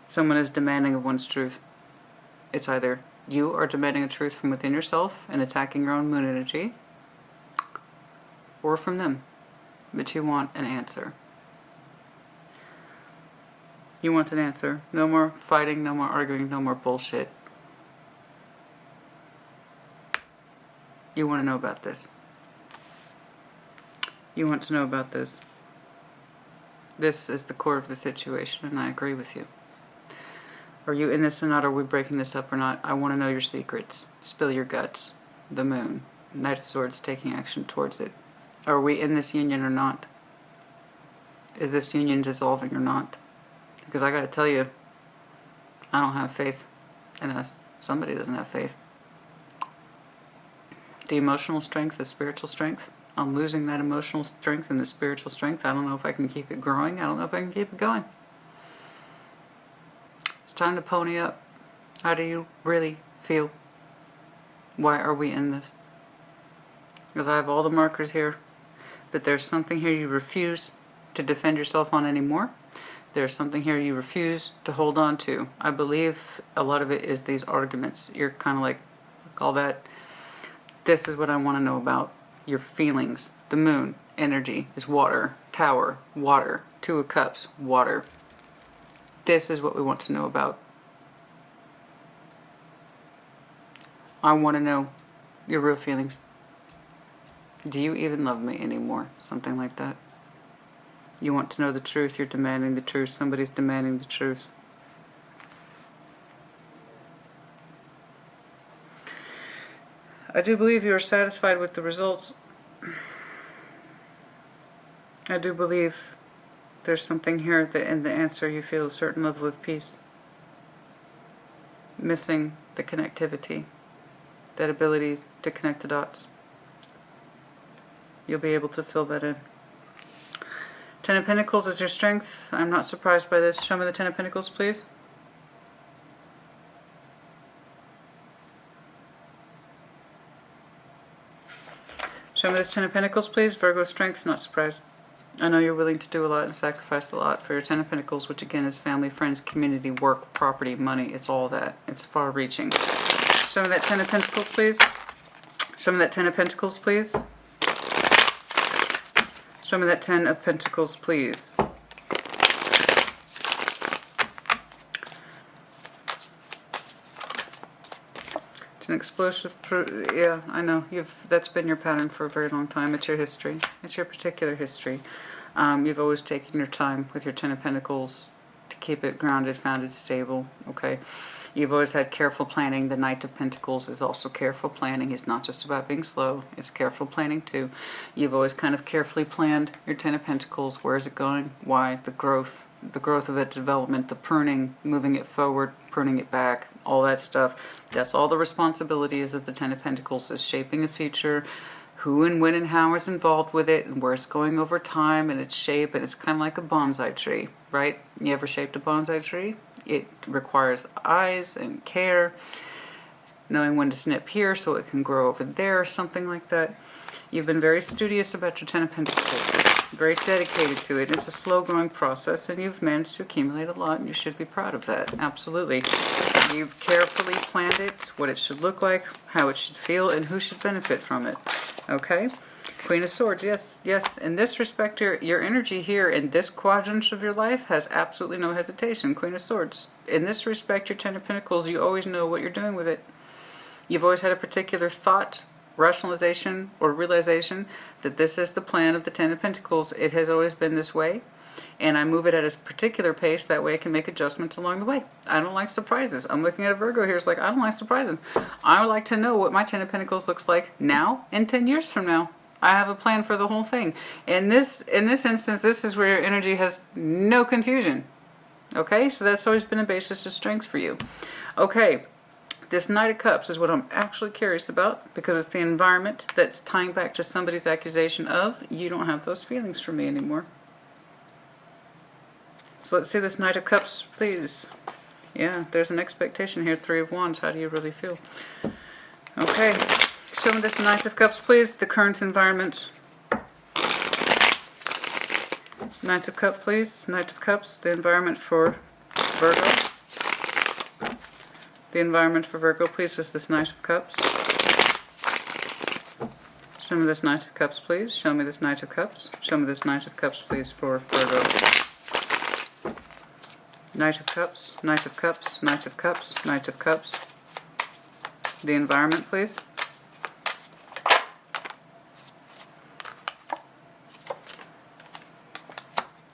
Someone is demanding of one's truth. It's either you are demanding a truth from within yourself and attacking your own moon energy, or from them, but you want an answer. You want an answer. No more fighting, no more arguing, no more bullshit. You want to know about this. You want to know about this. This is the core of the situation, and I agree with you. Are you in this or not? Are we breaking this up or not? I want to know your secrets. Spill your guts. The moon. Knight of Swords taking action towards it. Are we in this union or not? Is this union dissolving or not? Because I gotta tell you, I don't have faith in us. Somebody doesn't have faith. The emotional strength, the spiritual strength. I'm losing that emotional strength and the spiritual strength. I don't know if I can keep it growing. I don't know if I can keep it going. It's time to pony up. How do you really feel? Why are we in this? Because I have all the markers here. But there's something here you refuse to defend yourself on anymore. There's something here you refuse to hold on to. I believe a lot of it is these arguments. You're kind of like all that. This is what I want to know about. Your feelings. The moon. Energy is water. Tower. Water. Two of Cups. Water. This is what we want to know about. I want to know your real feelings. Do you even love me anymore? Something like that. You want to know the truth. You're demanding the truth. Somebody's demanding the truth. I do believe you are satisfied with the results. I do believe there's something here that in the answer you feel a certain level of peace. Missing the connectivity. That ability to connect the dots. You'll be able to fill that in. Ten of Pentacles is your strength. I'm not surprised by this. Show me the Ten of Pentacles, please. Show me this Ten of Pentacles, please. Virgo strength, not surprised. I know you're willing to do a lot and sacrifice a lot for your Ten of Pentacles, which again is family, friends, community, work, property, money. It's all that. It's far-reaching. Show me that Ten of Pentacles, please. Show me that Ten of Pentacles, please. Show me that Ten of Pentacles, please. It's an explosive, yeah, I know. That's been your pattern for a very long time. It's your history. It's your particular history. You've always taken your time with your Ten of Pentacles to keep it grounded, founded, stable, okay? You've always had careful planning. The Knight of Pentacles is also careful planning. It's not just about being slow. It's careful planning too. You've always kind of carefully planned your Ten of Pentacles. Where is it going? Why? The growth of it, development, the pruning, moving it forward, pruning it back, all that stuff. That's all the responsibility is of the Ten of Pentacles, is shaping a future, who and when and how is involved with it and where it's going over time and its shape, and it's kind of like a bonsai tree, right? You ever shaped a bonsai tree? It requires eyes and care, knowing when to snip here so it can grow over there or something like that. You've been very studious about your Ten of Pentacles, very dedicated to it. It's a slow growing process and you've managed to accumulate a lot and you should be proud of that, absolutely. You've carefully planned it, what it should look like, how it should feel, and who should benefit from it, okay? Queen of Swords, yes, yes. In this respect, your energy here in this quadrant of your life has absolutely no hesitation. Queen of Swords. In this respect, your Ten of Pentacles, you always know what you're doing with it. You've always had a particular thought, rationalization, or realization that this is the plan of the Ten of Pentacles. It has always been this way, and I move it at a particular pace. That way I can make adjustments along the way. I don't like surprises. I'm looking at a Virgo here. It's like, I don't like surprises. I would like to know what my Ten of Pentacles looks like now and 10 years from now. I have a plan for the whole thing. In this instance, this is where your energy has no confusion. Okay, so that's always been a basis of strength for you. Okay. This Knight of Cups is what I'm actually curious about, because it's the environment that's tying back to somebody's accusation of, you don't have those feelings for me anymore. So let's see this Knight of Cups, please. Yeah, there's an expectation here. Three of Wands. How do you really feel? Okay, show me this Knight of Cups, please. The current environment. Knight of Cups, please. Knight of Cups, the environment for Virgo. The environment for Virgo, please, is this Knight of Cups. Show me this Knight of Cups, please. Show me this Knight of Cups. Show me this Knight of Cups, please, for Virgo. Knight of Cups, Knight of Cups, Knight of Cups, Knight of Cups. The environment, please.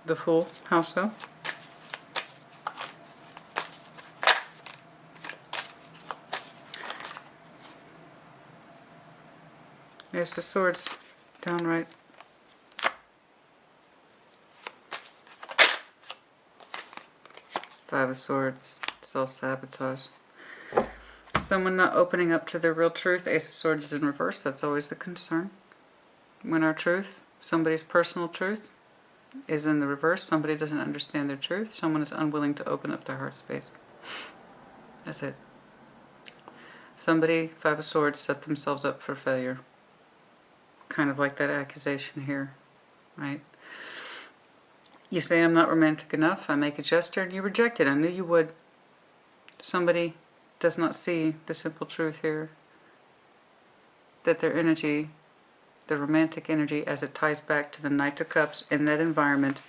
The Fool, how so? Ace of Swords, downright. Five of Swords, self-sabotage. Someone not opening up to their real truth. Ace of Swords is in reverse. That's always a concern. When our truth, somebody's personal truth, is in the reverse, somebody doesn't understand their truth. Someone is unwilling to open up their heart space. That's it. Somebody, Five of Swords, set themselves up for failure. Kind of like that accusation here, right? You say I'm not romantic enough, I make a gesture, and you reject it. I knew you would. Somebody does not see the simple truth here, that their energy, the romantic energy, as it ties back to the Knight of Cups in that environment,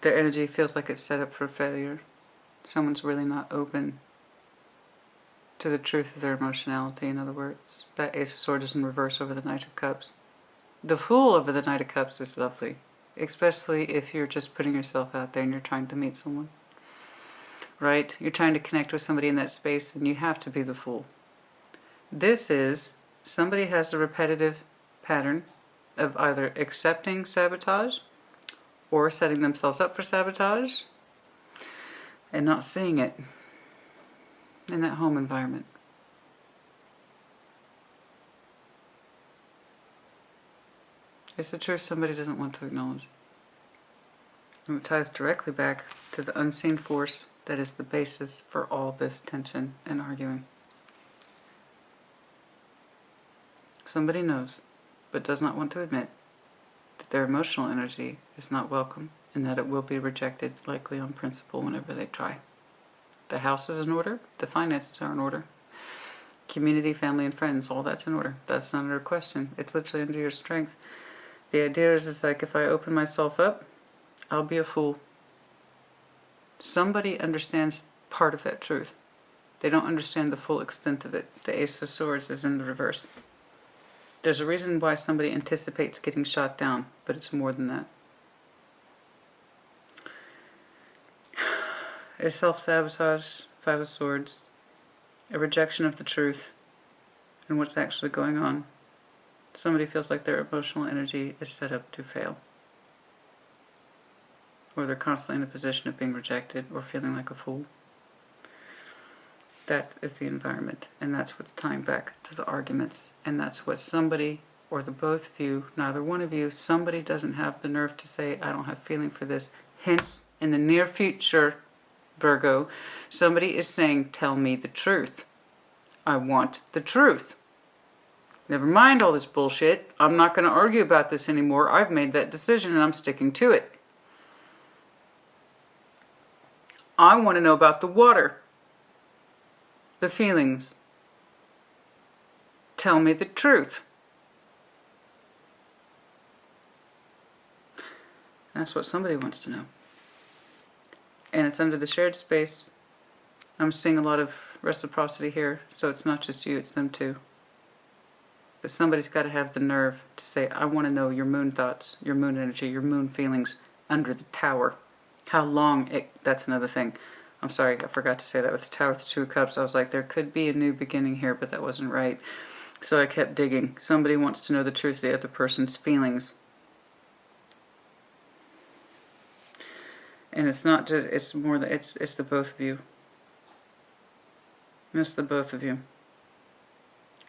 their energy feels like it's set up for failure. Someone's really not open to the truth of their emotionality, in other words. That Ace of Swords is in reverse over the Knight of Cups. The Fool over the Knight of Cups is lovely, especially if you're just putting yourself out there and you're trying to meet someone. Right? You're trying to connect with somebody in that space and you have to be the Fool. This is, somebody has a repetitive pattern of either accepting sabotage or setting themselves up for sabotage and not seeing it in that home environment. It's the truth somebody doesn't want to acknowledge. And it ties directly back to the unseen force that is the basis for all this tension and arguing. Somebody knows, but does not want to admit that their emotional energy is not welcome and that it will be rejected, likely on principle, whenever they try. The house is in order, the finances are in order. Community, family, and friends, all that's in order. That's not under question. It's literally under your strength. The idea is like, if I open myself up, I'll be a fool. Somebody understands part of that truth. They don't understand the full extent of it. The Ace of Swords is in the reverse. There's a reason why somebody anticipates getting shot down, but it's more than that. A self-sabotage, Five of Swords, a rejection of the truth and what's actually going on. Somebody feels like their emotional energy is set up to fail. Or they're constantly in a position of being rejected or feeling like a fool. That is the environment, and that's what's tying back to the arguments, and that's what somebody, or the both of you, neither one of you, somebody doesn't have the nerve to say, I don't have feeling for this. Hence, in the near future, Virgo, somebody is saying, tell me the truth. I want the truth. Never mind all this bullshit. I'm not going to argue about this anymore. I've made that decision and I'm sticking to it. I want to know about the water. The feelings. Tell me the truth. That's what somebody wants to know. And it's under the shared space. I'm seeing a lot of reciprocity here, so it's not just you, it's them too. But somebody's got to have the nerve to say, I want to know your moon thoughts, your moon energy, your moon feelings under the tower. How long it, that's another thing. I'm sorry, I forgot to say that with the Tower with the Two of Cups. I was like, there could be a new beginning here, but that wasn't right. So I kept digging. Somebody wants to know the truth of the other person's feelings. And it's not just, it's more that it's the both of you. It's the both of you.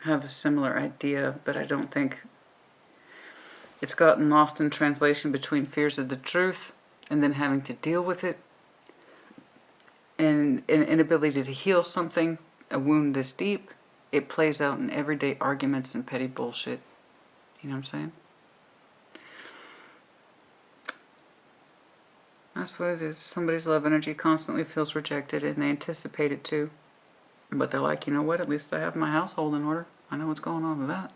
Have a similar idea, but I don't think it's gotten lost in translation between fears of the truth and then having to deal with it. And an inability to heal something, a wound this deep, it plays out in everyday arguments and petty bullshit. You know what I'm saying? That's what it is. Somebody's love energy constantly feels rejected and they anticipate it too. But they're like, you know what, at least I have my household in order. I know what's going on with that.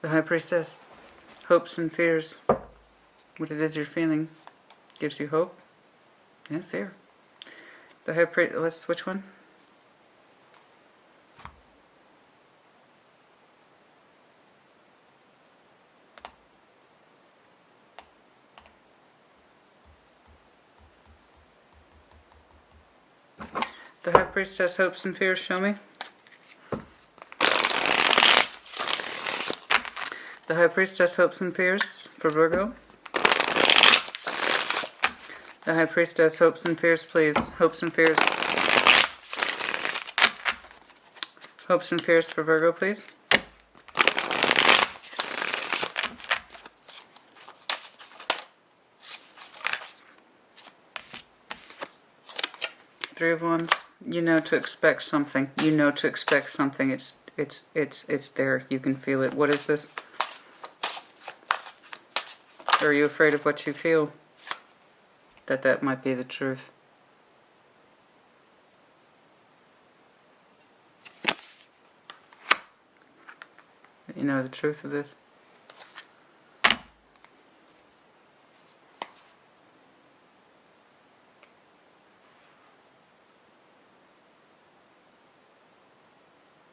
The High Priestess. Hopes and fears. What it is you're feeling gives you hope and fear. The High Priestess, let's switch one. The High Priestess, hopes and fears, show me. The High Priestess, hopes and fears for Virgo. The High Priestess, hopes and fears, please. Hopes and fears. Hopes and fears for Virgo, please. Three of Wands. You know to expect something. You know to expect something. It's there. You can feel it. What is this? Are you afraid of what you feel? That might be the truth. You know the truth of this?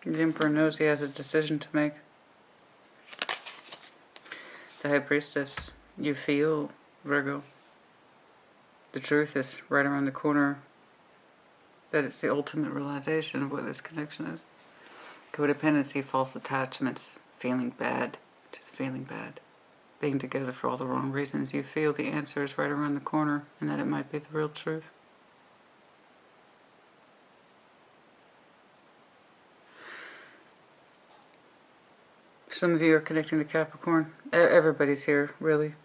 The Emperor knows he has a decision to make. The High Priestess, you feel, Virgo. The truth is right around the corner. That it's the ultimate realization of what this connection is. Codependency, false attachments, feeling bad, just feeling bad. Being together for all the wrong reasons. You feel the answer is right around the corner and that it might be the real truth. Some of you are connecting to Capricorn. Everybody's here, really.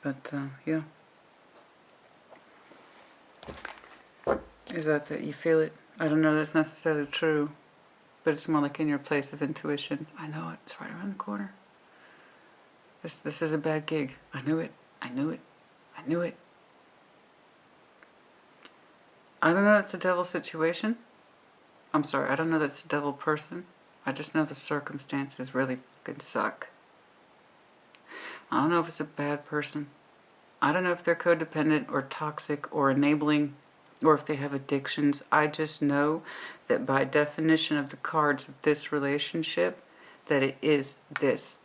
But, yeah. Is that you feel it? I don't know that's necessarily true, but it's more like in your place of intuition. I know it. It's right around the corner. This is a bad gig. I knew it. I knew it. I knew it. I don't know it's a devil situation. I'm sorry, I don't know that it's a devil person. I just know the circumstances really fucking suck. I don't know if it's a bad person. I don't know if they're codependent or toxic or enabling or if they have addictions. I just know that by definition of the cards of this relationship, that it is this.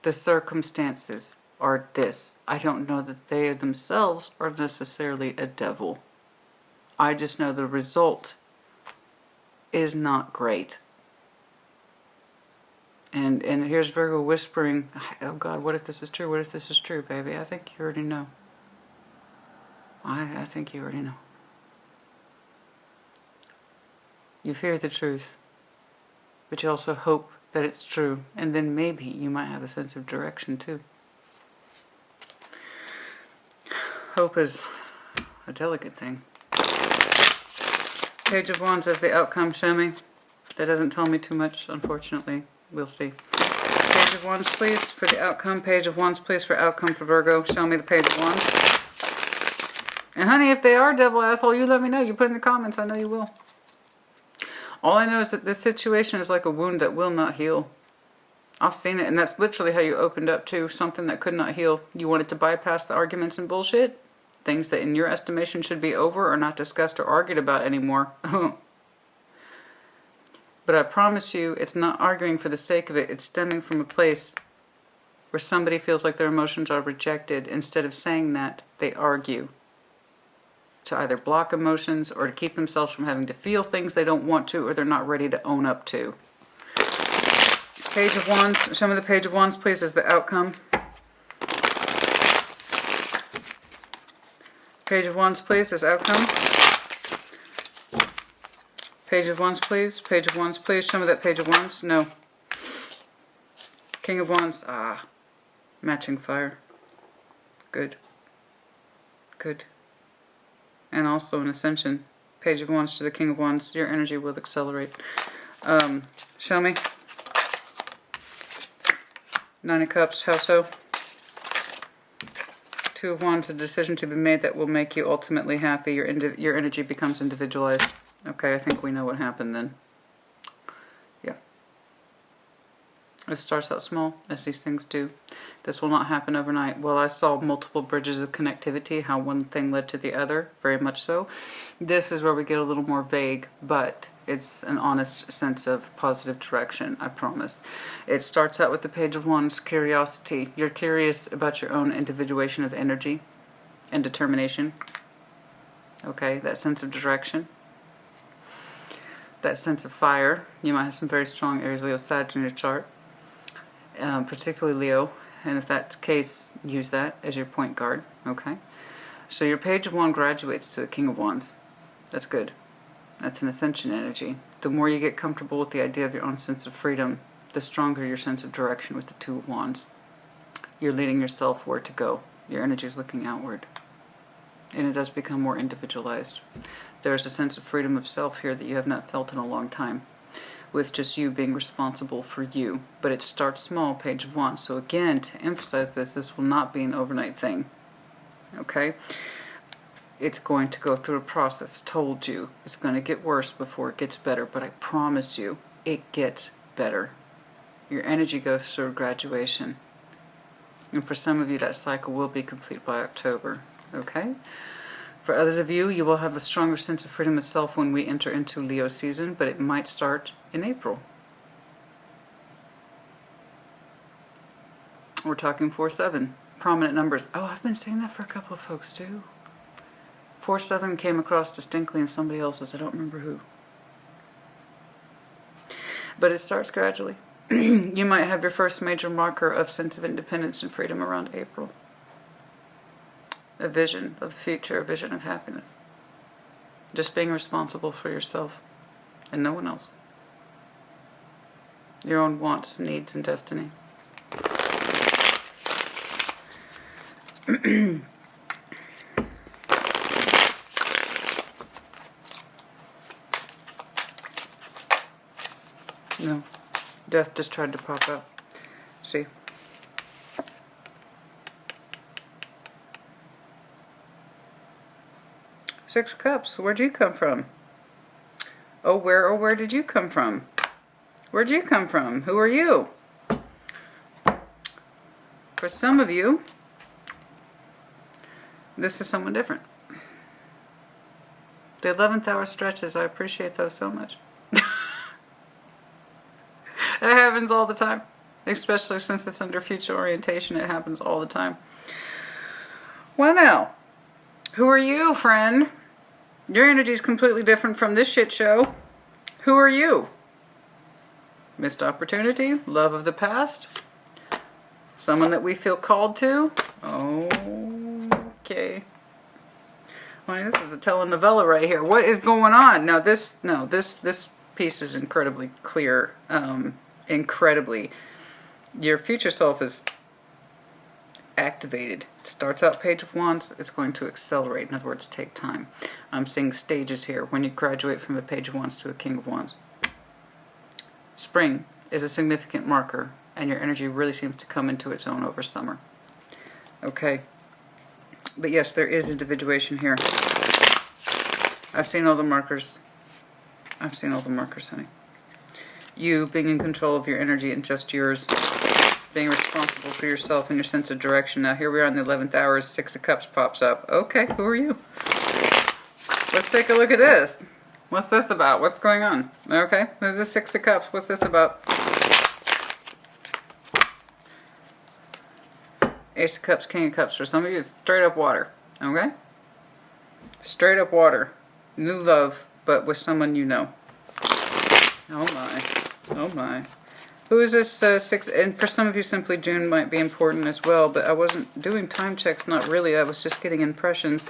The circumstances are this. I don't know that they themselves are necessarily a devil. I just know the result is not great. And here's Virgo whispering, oh God, what if this is true? What if this is true, baby? I think you already know. I think you already know. You fear the truth, but you also hope that it's true. And then maybe you might have a sense of direction too. Hope is a delicate thing. Page of Wands as the outcome, show me. That doesn't tell me too much, unfortunately. We'll see. Page of Wands, please, for the outcome. Page of Wands, please, for outcome for Virgo. Show me the Page of Wands. And honey, if they are devil asshole, you let me know. You put in the comments. I know you will. All I know is that this situation is like a wound that will not heal. I've seen it, and that's literally how you opened up to something that could not heal. You wanted to bypass the arguments and bullshit. Things that in your estimation should be over or not discussed or argued about anymore. But I promise you, it's not arguing for the sake of it. It's stemming from a place where somebody feels like their emotions are rejected. Instead of saying that, they argue to either block emotions or to keep themselves from having to feel things they don't want to or they're not ready to own up to. Page of Wands. Show me the Page of Wands, please, as the outcome. Page of Wands, please, as outcome. Page of Wands, please. Page of Wands, please. Show me that Page of Wands. No. King of Wands. Ah. Matching fire. Good. Good. And also an ascension. Page of Wands to the King of Wands. Your energy will accelerate. Show me. Nine of Cups. How so? Two of Wands. A decision to be made that will make you ultimately happy. Your energy becomes individualized. Okay, I think we know what happened then. Yeah. It starts out small, as these things do. This will not happen overnight. Well, I saw multiple bridges of connectivity, how one thing led to the other, very much so. This is where we get a little more vague, but it's an honest sense of positive direction, I promise. It starts out with the Page of Wands, curiosity. You're curious about your own individuation of energy and determination. Okay, that sense of direction. That sense of fire. You might have some very strong Aries, Leo, Sag in your chart. Particularly Leo. And if that's the case, use that as your point guard. Okay. So your Page of Wands graduates to a King of Wands. That's good. That's an ascension energy. The more you get comfortable with the idea of your own sense of freedom, the stronger your sense of direction with the Two of Wands. You're leading yourself where to go. Your energy is looking outward. And it does become more individualized. There's a sense of freedom of self here that you have not felt in a long time, with just you being responsible for you. But it starts small, Page of Wands. So again, to emphasize this, this will not be an overnight thing. Okay? It's going to go through a process. Told you. It's going to get worse before it gets better. But I promise you, it gets better. Your energy goes through graduation. And for some of you, that cycle will be complete by October. Okay? For others of you, you will have a stronger sense of freedom of self when we enter into Leo season, but it might start in April. We're talking 4-7. Prominent numbers. Oh, I've been saying that for a couple of folks too. 4-7 came across distinctly in somebody else's. I don't remember who. But it starts gradually. You might have your first major marker of sense of independence and freedom around April. A vision of the future, a vision of happiness. Just being responsible for yourself and no one else. Your own wants, needs, and destiny. No. Death just tried to pop up. See? Six Cups. Where'd you come from? Oh, where did you come from? Where'd you come from? Who are you? For some of you, this is someone different. The 11th hour stretches, I appreciate those so much. It happens all the time. Especially since it's under future orientation, it happens all the time. Well now, who are you, friend? Your energy is completely different from this shit show. Who are you? Missed opportunity, love of the past, someone that we feel called to. Okay. Well, this is a telenovela right here. What is going on? Now this piece is incredibly clear. Incredibly. Your future self is activated. It starts out Page of Wands. It's going to accelerate. In other words, take time. I'm seeing stages here when you graduate from a Page of Wands to a King of Wands. Spring is a significant marker, and your energy really seems to come into its own over summer. Okay. But yes, there is individuation here. I've seen all the markers. I've seen all the markers, honey. You being in control of your energy and just yours. Being responsible for yourself and your sense of direction. Now here we are in the 11th hour, 6 of Cups pops up. Okay, who are you? Let's take a look at this. What's this about? What's going on? Okay, there's the 6 of Cups. What's this about? Ace of Cups, King of Cups. For some of you, it's straight up water. Okay? Straight up water. New love, but with someone you know. Oh my. Oh my. Who is this 6? And for some of you, simply June might be important as well, but I wasn't doing time checks, not really. I was just getting impressions.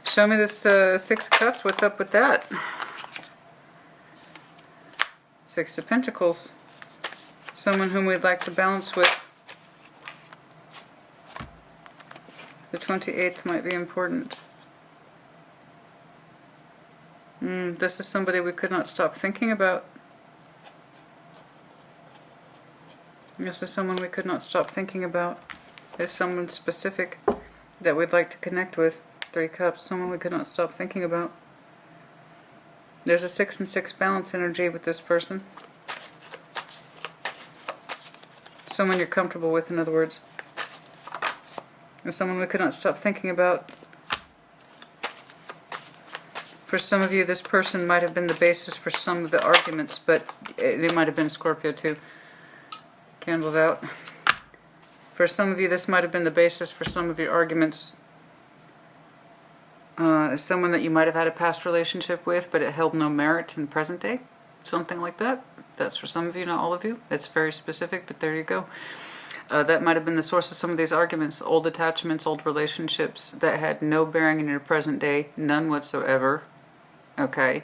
Show me this 6 of Cups. What's up with that? 6 of Pentacles. Someone whom we'd like to balance with. The 28th might be important. This is somebody we could not stop thinking about. This is someone we could not stop thinking about. It's someone specific that we'd like to connect with. 3 Cups, someone we could not stop thinking about. There's a 6 and 6 balance energy with this person. Someone you're comfortable with, in other words. There's someone we could not stop thinking about. For some of you, this person might have been the basis for some of the arguments, but it might have been Scorpio too. Candles out. For some of you, this might have been the basis for some of your arguments. Someone that you might have had a past relationship with, but it held no merit in present day. Something like that. That's for some of you, not all of you. It's very specific, but there you go. That might have been the source of some of these arguments. Old attachments, old relationships that had no bearing in your present day. None whatsoever. Okay.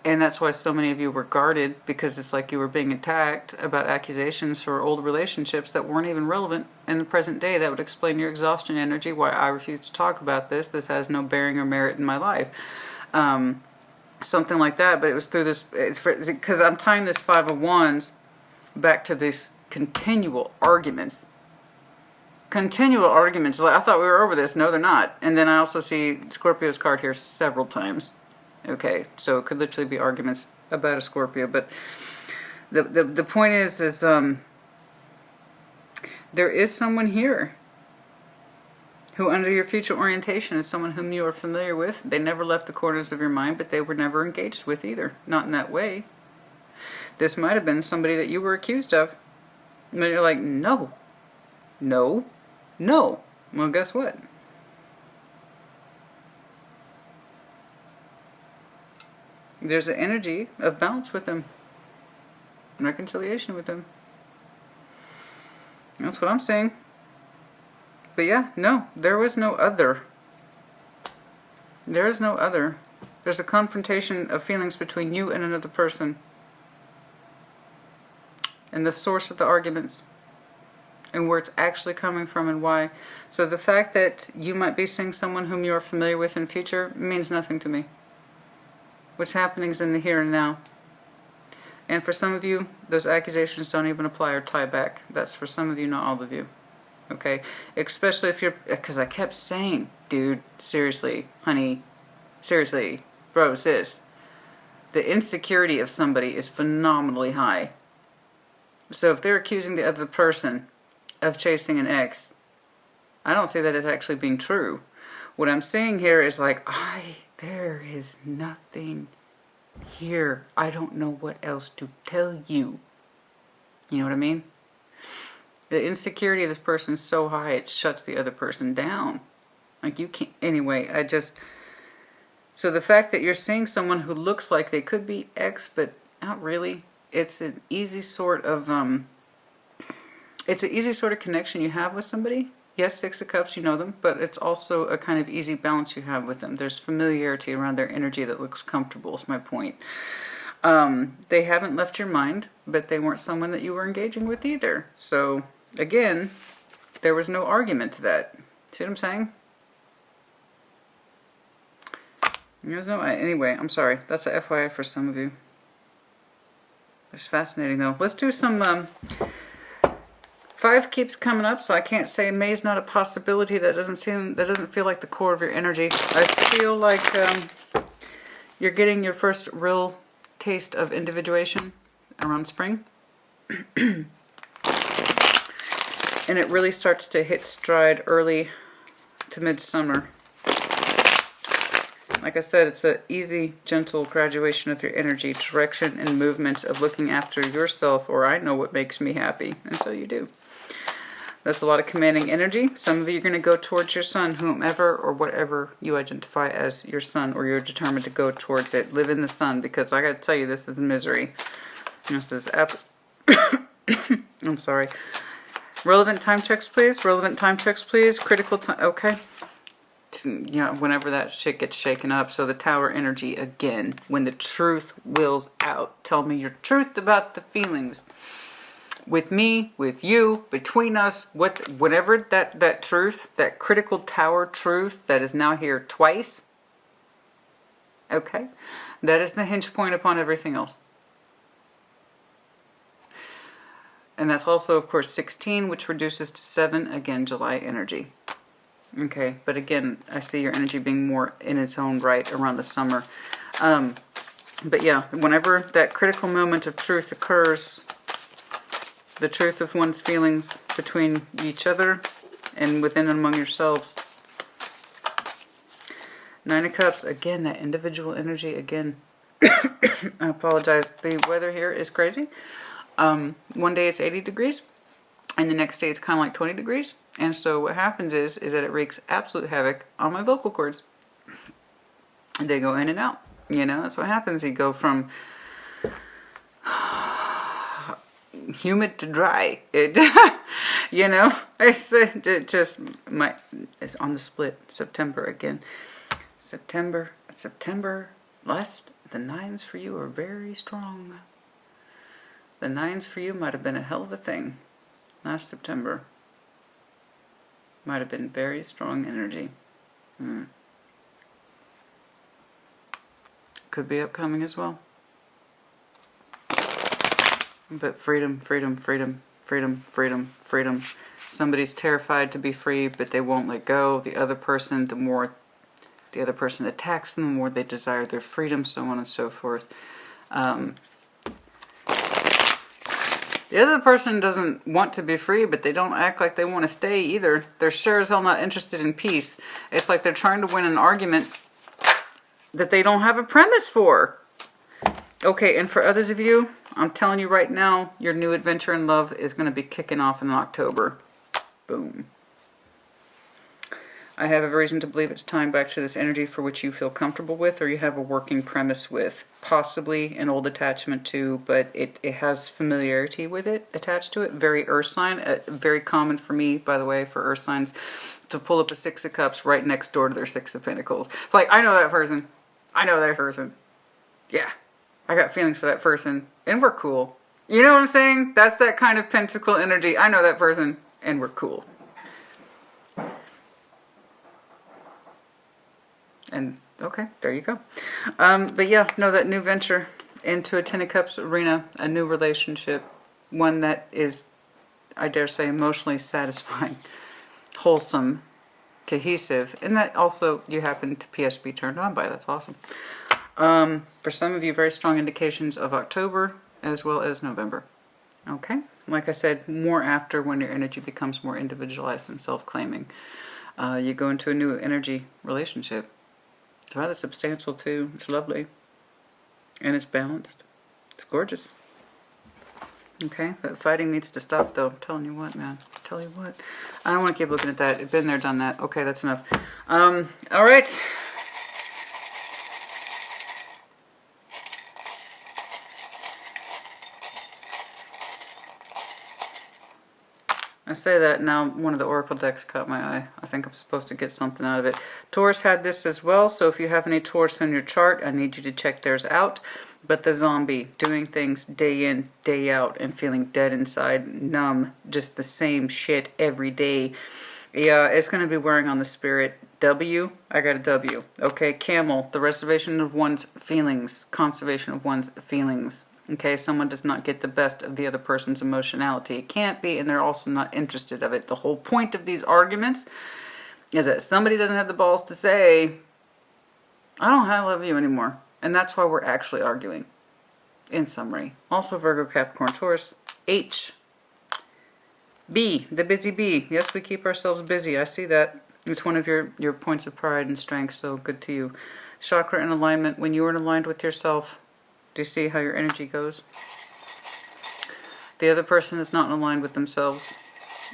And that's why so many of you were guarded, because it's like you were being attacked about accusations for old relationships that weren't even relevant in the present day. That would explain your exhaustion energy, why I refuse to talk about this. This has no bearing or merit in my life. Something like that, but it was through this, because I'm tying this 5 of Wands back to these continual arguments. Continual arguments. Like, I thought we were over this. No, they're not. And then I also see Scorpio's card here several times. Okay, so it could literally be arguments about a Scorpio, but the point is there is someone here who under your future orientation is someone whom you are familiar with. They never left the corners of your mind, but they were never engaged with either. Not in that way. This might have been somebody that you were accused of. And you're like, no, no, no. Well, guess what? There's an energy of balance with them. Reconciliation with them. That's what I'm saying. But yeah, no, there was no other. There is no other. There's a confrontation of feelings between you and another person. And the source of the arguments. And where it's actually coming from and why. So the fact that you might be seeing someone whom you are familiar with in future means nothing to me. What's happening is in the here and now. And for some of you, those accusations don't even apply or tie back. That's for some of you, not all of you. Okay? Especially if you're... Because I kept saying, dude, seriously, honey, seriously, bro, sis. The insecurity of somebody is phenomenally high. So if they're accusing the other person of chasing an ex, I don't see that as actually being true. What I'm saying here is like, there is nothing here. I don't know what else to tell you. You know what I mean? The insecurity of this person is so high, it shuts the other person down. Like you can't... Anyway, So the fact that you're seeing someone who looks like they could be ex, but not really. it's an easy sort of connection you have with somebody. Yes, Six of Cups, you know them, but it's also a kind of easy balance you have with them. There's familiarity around their energy that looks comfortable, is my point. They haven't left your mind, but they weren't someone that you were engaging with either. So, again, there was no argument to that. See what I'm saying? There's no... Anyway, I'm sorry. That's a FYI for some of you. It's fascinating, though. Let's do some... 5 keeps coming up, so I can't say May's not a possibility. That doesn't feel like the core of your energy. I feel like you're getting your first real taste of individuation around spring. And it really starts to hit stride early to midsummer. Like I said, it's an easy, gentle graduation of your energy, direction, and movement of looking after yourself, or I know what makes me happy, and so you do. That's a lot of commanding energy. Some of you are going to go towards your sun, whomever or whatever you identify as your sun, or you're determined to go towards it. Live in the sun, because I got to tell you, this is misery. This is I'm sorry. Relevant time checks, please. Relevant time checks, please. Critical time. Okay. Yeah, whenever that shit gets shaken up. So the Tower energy again. When the truth wills out. Tell me your truth about the feelings. With me, with you, between us, whatever that truth, that critical Tower truth that is now here twice. Okay. That is the hinge point upon everything else. And that's also, of course, 16, which reduces to 7. Again, July energy. Okay, but again, I see your energy being more in its own right around the summer. But yeah, whenever that critical moment of truth occurs, the truth of one's feelings between each other and within and among yourselves. 9 of Cups, again, that individual energy, again. I apologize, the weather here is crazy. One day it's 80 degrees, and the next day it's kind of like 20 degrees. And so what happens is that it wreaks absolute havoc on my vocal cords. And they go in and out. You know, that's what happens. You go from humid to dry. You know, it's on the split. September again. September. The 9s for you are very strong. The 9s for you might have been a hell of a thing last September. Might have been very strong energy. Could be upcoming as well. But freedom, freedom, freedom, freedom, freedom, freedom. Somebody's terrified to be free, but they won't let go. The other person, the more the other person attacks them, the more they desire their freedom, so on and so forth. The other person doesn't want to be free, but they don't act like they want to stay either. They're sure as hell not interested in peace. It's like they're trying to win an argument that they don't have a premise for. Okay, and for others of you, I'm telling you right now, your new adventure in love is going to be kicking off in October. Boom. I have every reason to believe it's tying back to this energy for which you feel comfortable with, or you have a working premise with. Possibly an old attachment too, but it has familiarity with it attached to it. Very earth sign. Very common for me, by the way, for earth signs to pull up a 6 of Cups right next door to their 6 of Pentacles. It's like, I know that person. I know that person. Yeah. I got feelings for that person. And we're cool. You know what I'm saying? That's that kind of pentacle energy. I know that person. And we're cool. And okay, there you go. But yeah, no, that new venture into a 10 of Cups arena, a new relationship, one that is, I dare say, emotionally satisfying, wholesome, cohesive, and that also you happen to PS be turned on by. That's awesome. For some of you, very strong indications of October as well as November. Okay, like I said, more after when your energy becomes more individualized and self-claiming. You go into a new energy relationship. It's rather substantial too. It's lovely. And it's balanced. It's gorgeous. Okay, that fighting needs to stop though. I'm telling you what, man. I tell you what. I don't want to keep looking at that. Been there, done that. Okay, that's enough. Alright. I say that now one of the oracle decks caught my eye. I think I'm supposed to get something out of it. Taurus had this as well, so if you have any Taurus in your chart, I need you to check theirs out. But the zombie, doing things day in, day out, and feeling dead inside, numb, just the same shit every day. Yeah, it's going to be wearing on the spirit. W, I got a W. Okay, camel, the reservation of one's feelings, conservation of one's feelings. Okay, someone does not get the best of the other person's emotionality. It can't be, and they're also not interested of it. The whole point of these arguments is that somebody doesn't have the balls to say, I don't love you anymore. And that's why we're actually arguing, in summary. Also Virgo, Capricorn, Taurus. H. B, the busy bee. Yes, we keep ourselves busy. I see that. It's one of your points of pride and strength, so good to you. Chakra in alignment. When you are aligned with yourself, do you see how your energy goes? The other person is not aligned with themselves,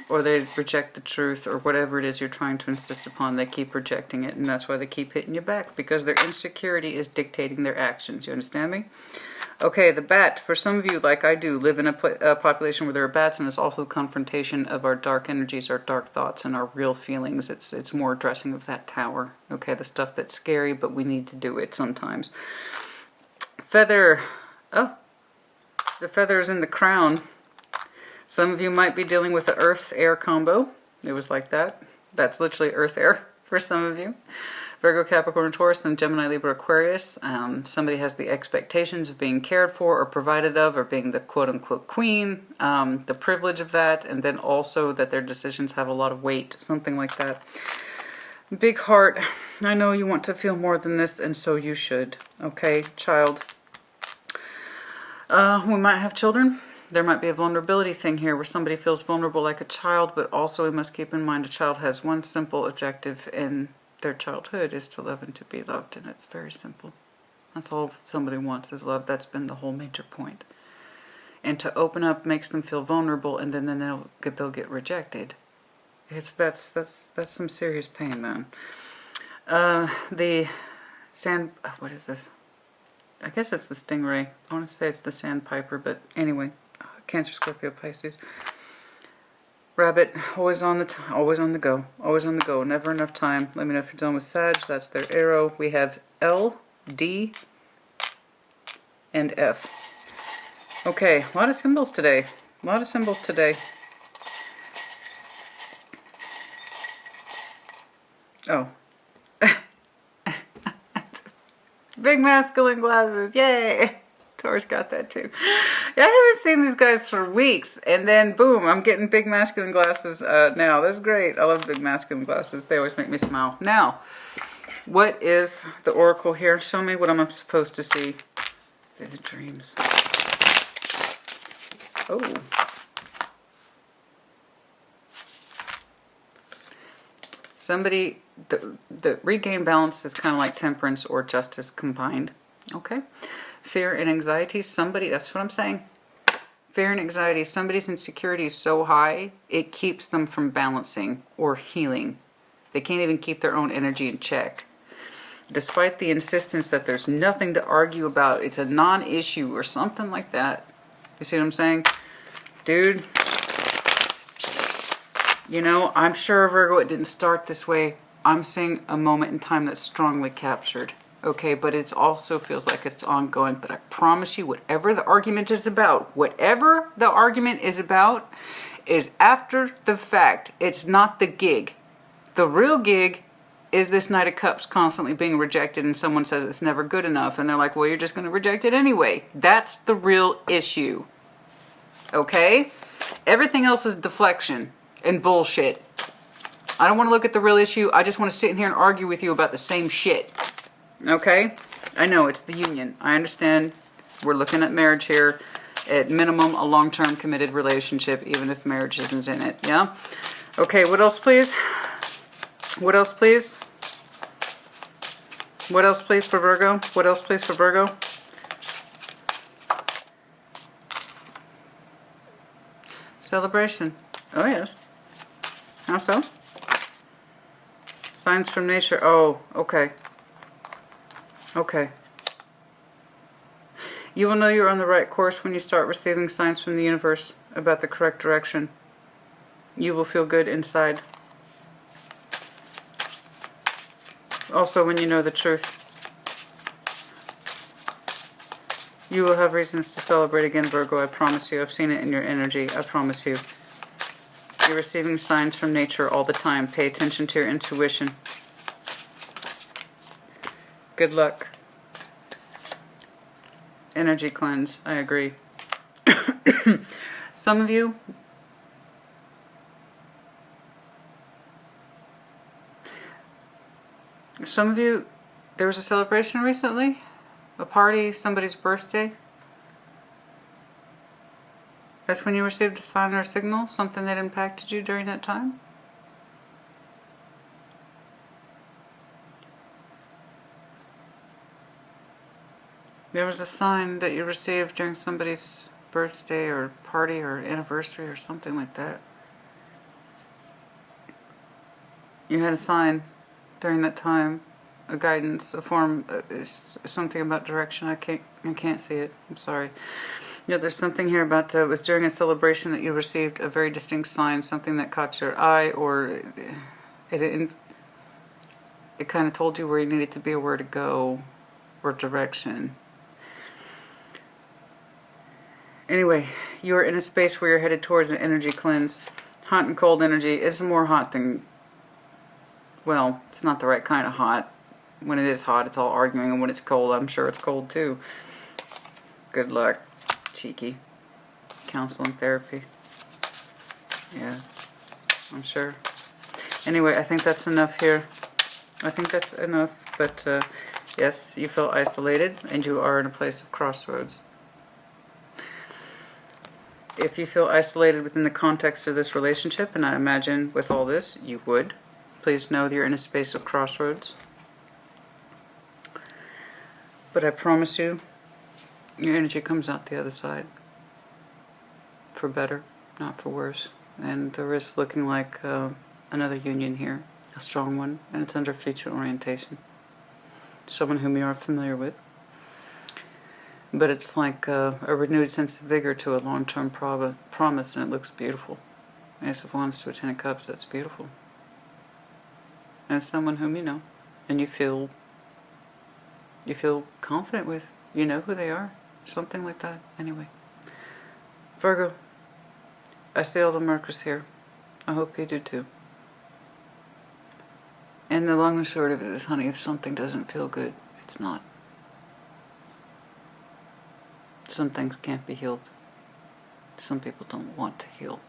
or they reject the truth, or whatever it is you're trying to insist upon. They keep rejecting it, and that's why they keep hitting you back, because their insecurity is dictating their actions. You understand me? Okay, the bat. For some of you, like I do, live in a population where there are bats, and it's also the confrontation of our dark energies, our dark thoughts, and our real feelings. It's more addressing of that tower. Okay, the stuff that's scary, but we need to do it sometimes. Feather. Oh, the feather is in the crown. Some of you might be dealing with the earth-air combo. It was like that. That's literally earth-air for some of you. Virgo, Capricorn, Taurus, then Gemini, Libra, Aquarius. Somebody has the expectations of being cared for or provided of, or being the quote-unquote queen, the privilege of that, and then also that their decisions have a lot of weight, something like that. Big heart. I know you want to feel more than this, and so you should. Okay, child. We might have children. There might be a vulnerability thing here where somebody feels vulnerable like a child, but also we must keep in mind a child has one simple objective in their childhood, is to love and to be loved, and it's very simple. That's all somebody wants, is love. That's been the whole major point. And to open up makes them feel vulnerable, and then they'll get rejected. That's some serious pain, then. The sand. What is this? I guess it's the stingray. I want to say it's the sandpiper, but anyway. Cancer, Scorpio, Pisces. Rabbit, always on the go. Always on the go. Never enough time. Let me know if you're done with Sag. That's their arrow. We have L, D, and F. Okay, a lot of symbols today. A lot of symbols today. Oh. Big masculine glasses. Yay! Taurus got that too. Yeah, I haven't seen these guys for weeks, and then boom, I'm getting big masculine glasses now. That's great. I love big masculine glasses. They always make me smile. Now, what is the oracle here? Show me what I'm supposed to see. Vivid dreams. Oh. Somebody, the regain balance is kind of like temperance or justice combined. Okay. Fear and anxiety, somebody, that's what I'm saying. Fear and anxiety, somebody's insecurity is so high, it keeps them from balancing or healing. They can't even keep their own energy in check. Despite the insistence that there's nothing to argue about, it's a non-issue or something like that. You see what I'm saying? Dude, you know, I'm sure, Virgo, it didn't start this way. I'm seeing a moment in time that's strongly captured. Okay, but it also feels like it's ongoing. But I promise you, whatever the argument is about, is after the fact. It's not the gig. The real gig is this Knight of Cups constantly being rejected, and someone says it's never good enough, and they're like, well, you're just going to reject it anyway. That's the real issue. Okay? Everything else is deflection and bullshit. I don't want to look at the real issue. I just want to sit in here and argue with you about the same shit. Okay? I know, it's the union. I understand. We're looking at marriage here. At minimum, a long-term committed relationship, even if marriage isn't in it. Yeah? Okay, what else, please? What else, please? What else, please, for Virgo? What else, please, for Virgo? Celebration. Oh, yes. How so? Signs from nature. Oh, okay. Okay. You will know you're on the right course when you start receiving signs from the universe about the correct direction. You will feel good inside. Also, when you know the truth, you will have reasons to celebrate again, Virgo. I promise you. I've seen it in your energy. I promise you. You're receiving signs from nature all the time. Pay attention to your intuition. Good luck. Energy cleanse. I agree. Some of you, there was a celebration recently, a party, somebody's birthday. That's when you received a sign or a signal, something that impacted you during that time. There was a sign that you received during somebody's birthday or party or anniversary or something like that. You had a sign during that time, a guidance, a form, something about direction. I can't see it. I'm sorry. Yeah, there's something here about it was during a celebration that you received a very distinct sign, something that caught your eye, or it kind of told you where you needed to be or where to go, or direction. Anyway, you are in a space where you're headed towards an energy cleanse. Hot and cold energy is more hot than, well, it's not the right kind of hot. When it is hot, it's all arguing, and when it's cold, I'm sure it's cold too. Good luck. Cheeky. Counseling, therapy. Yeah, I'm sure. Anyway, I think that's enough here. I think that's enough, but yes, you feel isolated, and you are in a place of crossroads. If you feel isolated within the context of this relationship, and I imagine with all this, you would, please know that you're in a space of crossroads. But I promise you, your energy comes out the other side. For better, not for worse. And there is looking like another union here, a strong one, and it's under future orientation. Someone whom you are familiar with. But it's like a renewed sense of vigor to a long-term promise, and it looks beautiful. Ace of Wands to a Ten of Cups, that's beautiful. And it's someone whom you know, and you feel confident with. You know who they are. Something like that. Anyway. Virgo, I see all the markers here. I hope you do too. And the long and short of it is, honey, if something doesn't feel good, it's not. Some things can't be healed. Some people don't want to heal.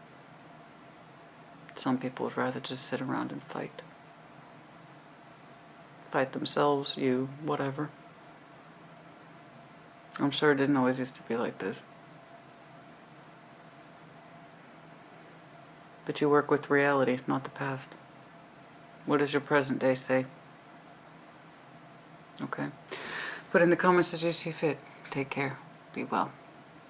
Some people would rather just sit around and fight. Fight themselves, you, whatever. I'm sure it didn't always used to be like this. But you work with reality, not the past. What does your present day say? Okay. Put in the comments as you see fit. Take care. Be well.